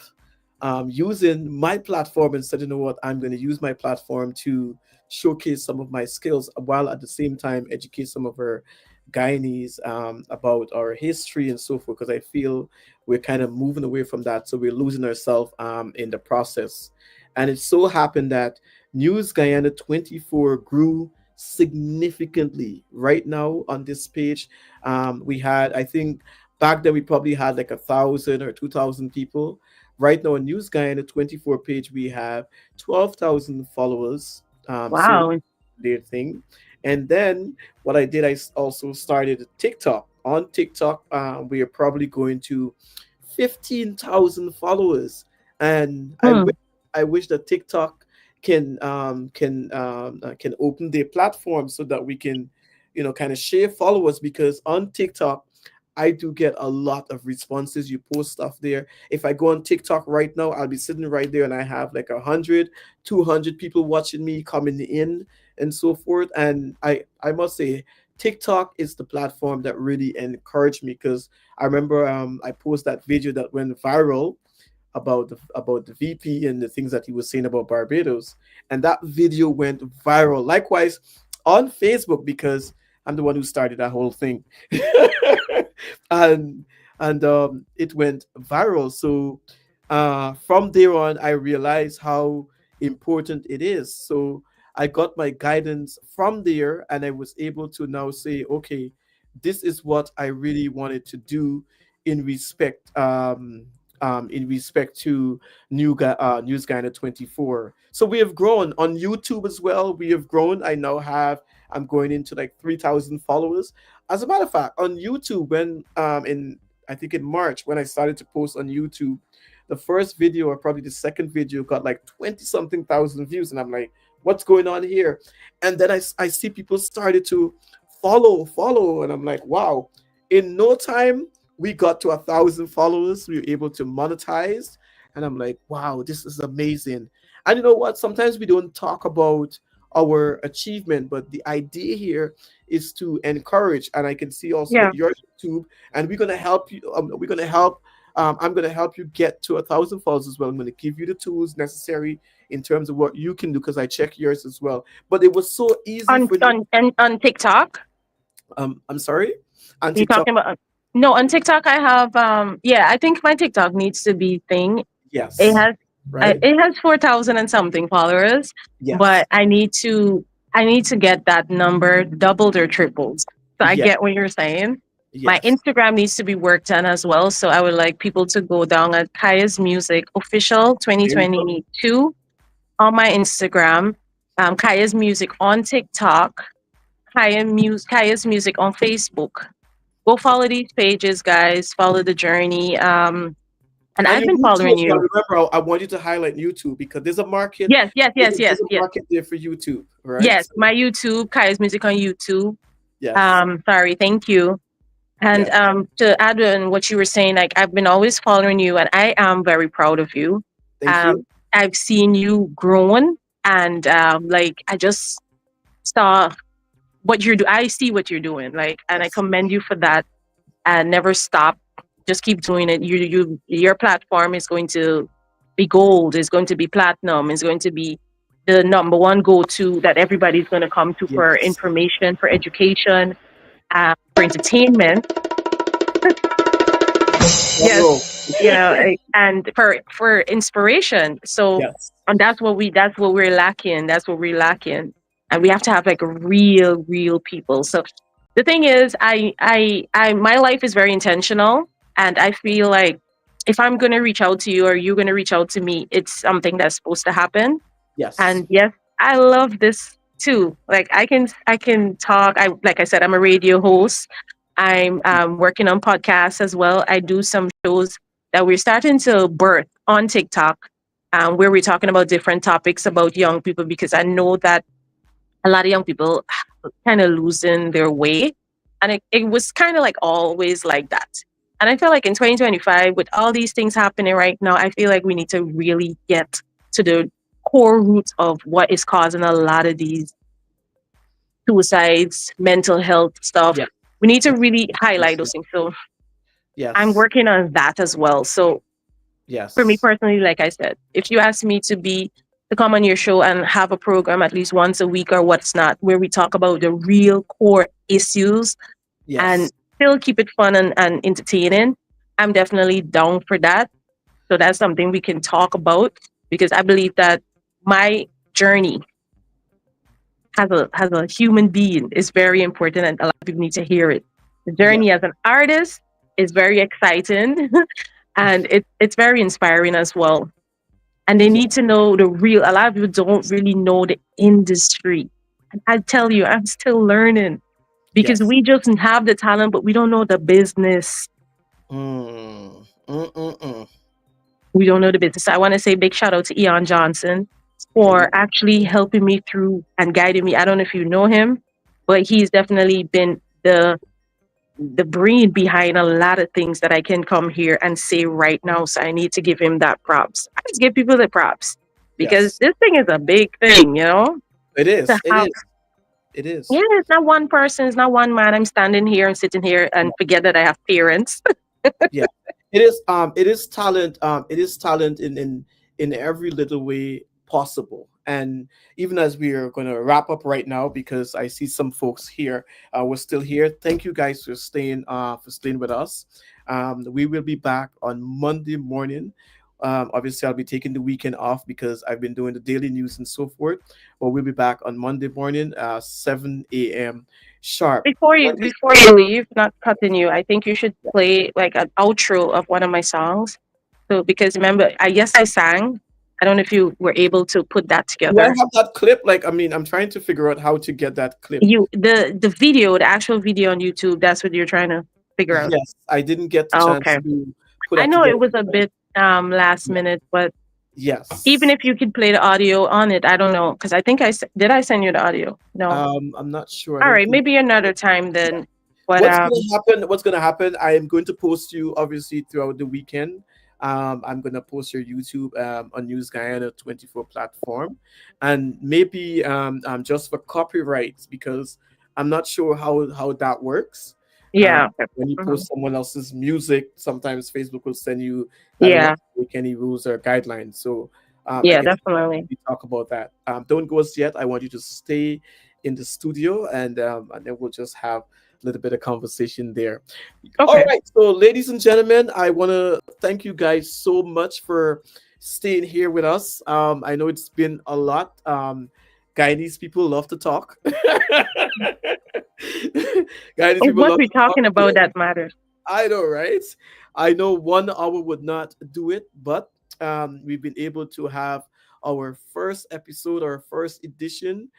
using my platform and said, you know what, I'm going to use my platform to showcase some of my skills while at the same time educate some of our Guyanese about our history and so forth, because I feel we're kind of moving away from that. So we're losing ourselves in the process. And it so happened that News Guyana 24 grew significantly. Right now on this page, we had, I think, back then we probably had like 1,000 or 2,000 people. Right now on News Guyana 24 page, we have 12,000 followers. So Wow. their thing. And then what I did, also started TikTok. On TikTok, we are probably going to 15,000 followers, and Hmm. I wish that TikTok can open their platform so that we can, kind of share followers, because on TikTok I do get a lot of responses. You post stuff there. If I go on TikTok right now, I'll be sitting right there and I have like 100, 200 people watching me coming in and so forth. And I must say, TikTok is the platform that really encouraged me, because I remember I posted that video that went viral about the VP and the things that he was saying about Barbados, and that video went viral. Likewise on Facebook, because I'm the one who started that whole thing, and it went viral. So from there on, I realized how important it is. So I got my guidance from there, and I was able to now say, okay, this is what I really wanted to do in respect to News Guyana 24. So we have grown on YouTube as well. We have grown. I'm going into like 3,000 followers. As a matter of fact, on YouTube, when in I think in March when I started to post on YouTube, the first video or probably the second video got like 20 something thousand views, and I'm like, what's going on here? And then I see people started to follow, and I'm like, wow. In no time, we got to 1,000 followers. We were able to monetize, and I'm like, wow, this is amazing. And you know what? Sometimes we don't talk about our achievement, but the idea here is to encourage. And I can see also Yeah. with your YouTube, and we're gonna help you. We're gonna help. I'm gonna help you get to 1,000 followers as well. I'm gonna give you the tools necessary in terms of what you can do because I check yours as well. But it was so easy On for you. on and on TikTok. I'm sorry, on You TikTok. talking about? No, on TikTok I have. Yeah, I think my TikTok needs to be thing. It Yes, has right. it has 4,000 and something followers, Yes, but I need to get that number doubled or tripled. So I yes, get what you're saying. My yes. Instagram needs to be worked on as well. So I would like people to go down at Kaya's Music Official There you go. 2022 on my Instagram, Kaya's Music on TikTok, Kaya's Music on Facebook. Go follow these pages, guys. Follow the journey. And And I've your been YouTube following as well. you. Remember, I want you to highlight YouTube because there's a market. Yes, yes, There's yes, a, yes, there's a yes. market there for YouTube, right? Yes, So, my YouTube, Kaya's Music on YouTube. yes, Sorry, thank you. And yes. to add on what you were saying, like I've been always following you, and I am very proud of you. Thank you. Um, I've seen you grown, and like I just saw what you're do. I see what you're doing, like, and I Yes, commend you for that. And never stop. Just keep doing it. Your platform is going to be gold. Is going to be platinum. Is going to be the number one go-to that everybody's going to come to for yes. information, for education, for entertainment. Drum Yes, roll. and for inspiration. So, Yes, and that's what we're lacking. That's what we're lacking, and we have to have like real people. So the thing is, my life is very intentional, and I feel like if I'm gonna reach out to you or you're gonna reach out to me, it's something that's supposed to happen. yes, And yes, I love this too. Like I can talk. Like I said, I'm a radio host. I'm working on podcasts as well. I do some shows that we're starting to birth on TikTok, where we're talking about different topics about young people because I know that a lot of young people kind of losing their way. And it was kind of like always like that. And I feel like in 2025, with all these things happening right now, I feel like we need to really get to the core roots of what is causing a lot of these suicides, mental health stuff. yes, We need to yes, really highlight yes, those things. So I'm yes, working on that as well. So for me yes, personally, like I said, if you ask me to come on your show and have a program at least once a week or what's not, where we talk about the real core issues and yes, still keep it fun and entertaining, I'm definitely down for that. So that's something we can talk about because I believe that my journey has a human being is very important and a lot of people need to hear it. The yes, journey as an artist is very exciting and it's very inspiring as well. And they yes, need to know the real. A lot of people don't really know the industry. And I tell you, I'm still learning because yes. we just have the talent, but we don't know the business. Mm, mm, mm, mm. We don't know the business. So I want to say big shout out to Eon Johnson There you for go. actually helping me through and guiding me. I don't know if you know him, but he's definitely been the brain behind a lot of things that I can come here and say right now. So I need to give him that props. I just give people the props because Yes, this thing is a big thing, it to is. It have. is. It Yeah, is. it's not one person, it's not one man. I'm standing here and sitting here and forget that I have parents. Yeah, it is. It is talent. It is talent in every little way possible. And even as we are going to wrap up right now, because I see some folks here, we're still here. Thank you guys for staying with us. We will be back on Monday morning. Obviously, I'll be taking the weekend off because I've been doing the daily news and so forth. But we'll be back on Monday morning, 7 a.m. sharp. Like I Before you leave, not cutting you, I think you should play like an outro of one of my songs. So because remember, I sang. I don't know if you were able to put that Do I together. have that clip? Like, I mean, I'm trying to figure out how to get that clip. The video, the actual video on YouTube, that's what you're trying to figure out. Yes, I didn't get the Oh, chance okay. to put I that know together. it was a bit last Yeah. minute, but even Yes. if you could play the audio on it, I don't know because I think did I send you the audio? No. I'm not sure. I All don't right, think. maybe another time Yeah. then But What's gonna happen? What's gonna happen? I am going to post you obviously throughout the weekend. I'm gonna post your YouTube on News Guyana 24 platform, and maybe just for copyrights because I'm not sure how that works. yeah. When you Mhm. post someone else's music, sometimes Facebook will send you that do not Yeah, make any rules or guidelines. So I yeah, guess definitely. we talk about that. Don't go as yet. I want you to stay in the studio, and then we'll just have a little bit of conversation there. All Okay. right, so ladies and gentlemen, I want to thank you guys so much for staying here with us. I know it's been a lot. Guyanese people love to talk. Guyanese It's people what love we're to talk. talking about that matters. I know, right? I know 1 hour would not do it, but we've been able to have our first episode, our first edition.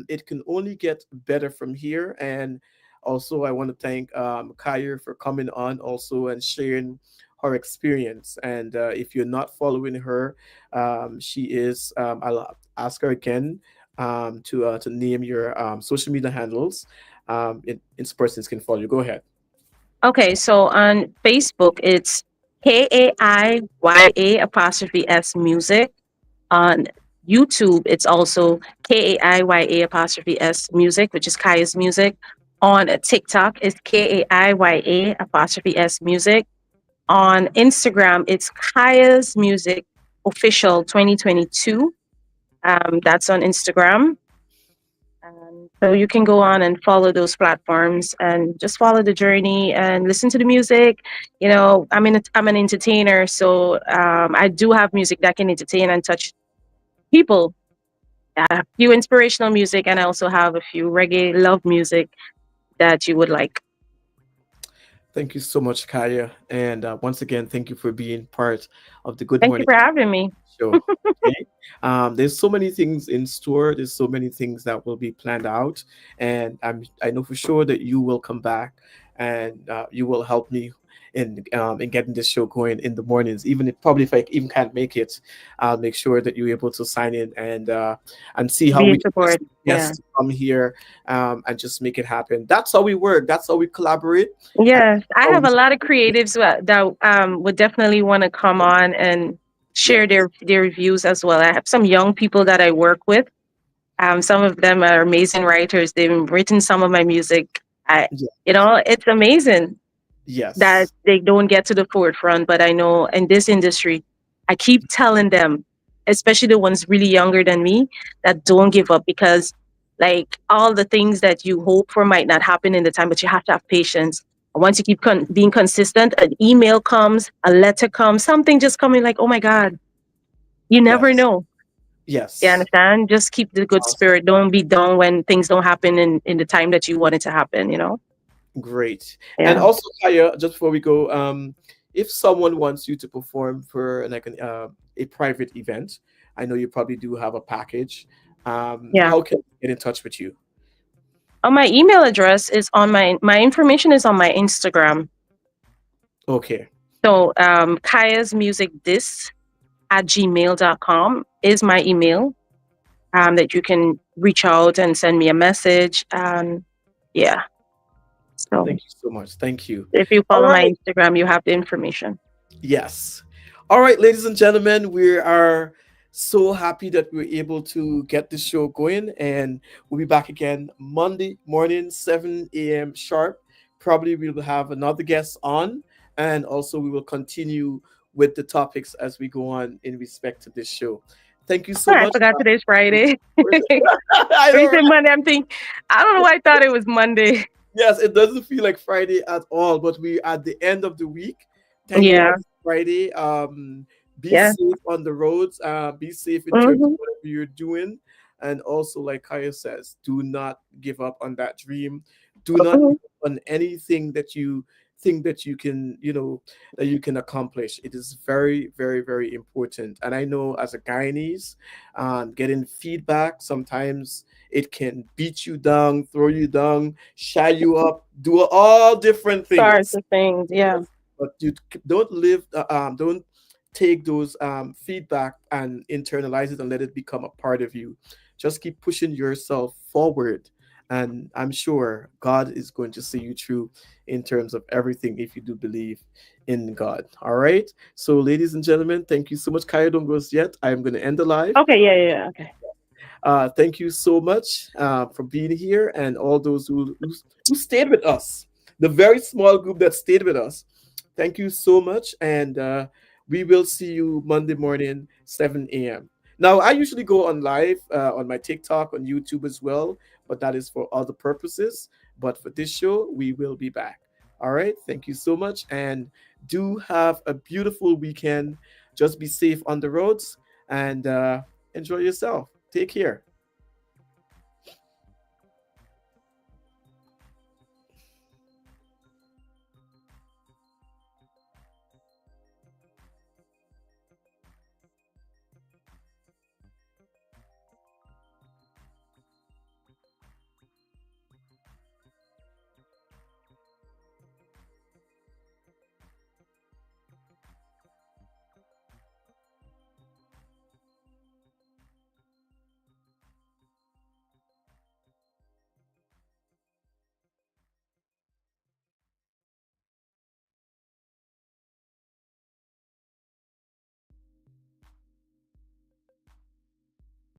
It can only get better from here. And also, I want to thank Kaya for coming on also and sharing her experience. And if you're not following her, she is, I'll ask her again to name your social media handles. In persons can follow you. Go ahead. Okay, so on Facebook, it's KAIYA apostrophe S music. On YouTube, it's also KAIYA apostrophe S music, which is Kaya's music. On TikTok, it's KAIYA apostrophe S music. On Instagram, it's Kaya's music official 2022. That's on Instagram. So you can go on and follow those platforms and just follow the journey and listen to the music. You know, I'm an entertainer, so I do have music that can entertain and touch people. I have a few inspirational music, and I also have a few reggae love music that you would like. Thank you so much, Kaya. And once again, thank you for being part of the Good Thank you Morning for having me. show. Okay. There's so many things in store. There's so many things that will be planned out, and I know for sure that you will come back, and you will help me in getting this show going in the mornings. Even if probably if I even can't make it, I'll make sure that you're able to sign in and see how Be we in can support. just Yeah. yes to come here and just make it happen. That's how we work. That's how we collaborate. And Yes, I how have we a lot of creatives that would definitely want to come on and share yes, their views as well. I have some young people that I work with. Some of them are amazing writers. They've written some of my music. It's amazing that yes, they don't get to the forefront. But I know in this industry, I keep telling them, especially the ones really younger than me, that don't give up because, like, all the things that you hope for might not happen in the time, but you have to have patience. And once you keep being consistent, an email comes, a letter comes, something just coming like, oh my God, you never yes, know. You yes. understand? Just keep the good Awesome. spirit. Don't be down when things don't happen in the time that you want it to happen, you know? Great. And Yeah. also, Kaya, just before we go, if someone wants you to perform for a private event, I know you probably do have a package. Yeah. How can we get in touch with you? My email address is on my information is on my Instagram. Okay. So Kaya's Music Dis at gmail.com is my email that you can reach out and send me a message. Yeah. So Thank you so much. Thank you. if you All follow my right. Instagram, you have the information. Yes. All right, ladies and gentlemen, we are so happy that we're able to get this show going, and we'll be back again Monday morning, 7 a.m. sharp. Probably we will have another guest on, and also we will continue with the topics as we go on in respect to this show. Thank you Oh, so I much. forgot today's Friday. I When you know, said right? Monday, I'm thinking, I don't know why I thought it was Monday. Yes, it doesn't feel like Friday at all, but we at the end of the week. Thank God Yeah. it's Friday. Be Yeah. safe on the roads. Be safe in terms of Hmm. whatever you're doing, and also, like Kaya says, do not give up on that dream. Do not Hmm. give up on anything that you think that you can, that you can accomplish. It is very, very, very important. And I know as a Guyanese, getting feedback sometimes it can beat you down, throw you down, shy you up, do all different Sorts things. of things. Yeah. Yes. But you don't live, don't take those feedback and internalize it and let it become a part of you. Just keep pushing yourself forward and I'm sure God is going to see you through in terms of everything if you do believe in God. All right. So, ladies and gentlemen, thank you so much. Kaya, don't go yet. I'm going to end the live. Okay, yeah, yeah, yeah, okay. Thank you so much for being here and all those who stayed with us. The very small group that stayed with us. Thank you so much. And we will see you Monday morning, 7 a.m. Now, I usually go on live on my TikTok, on YouTube as well, but that is for other purposes. But for this show, we will be back. All right. Thank you so much. And do have a beautiful weekend. Just be safe on the roads and enjoy yourself. Take care.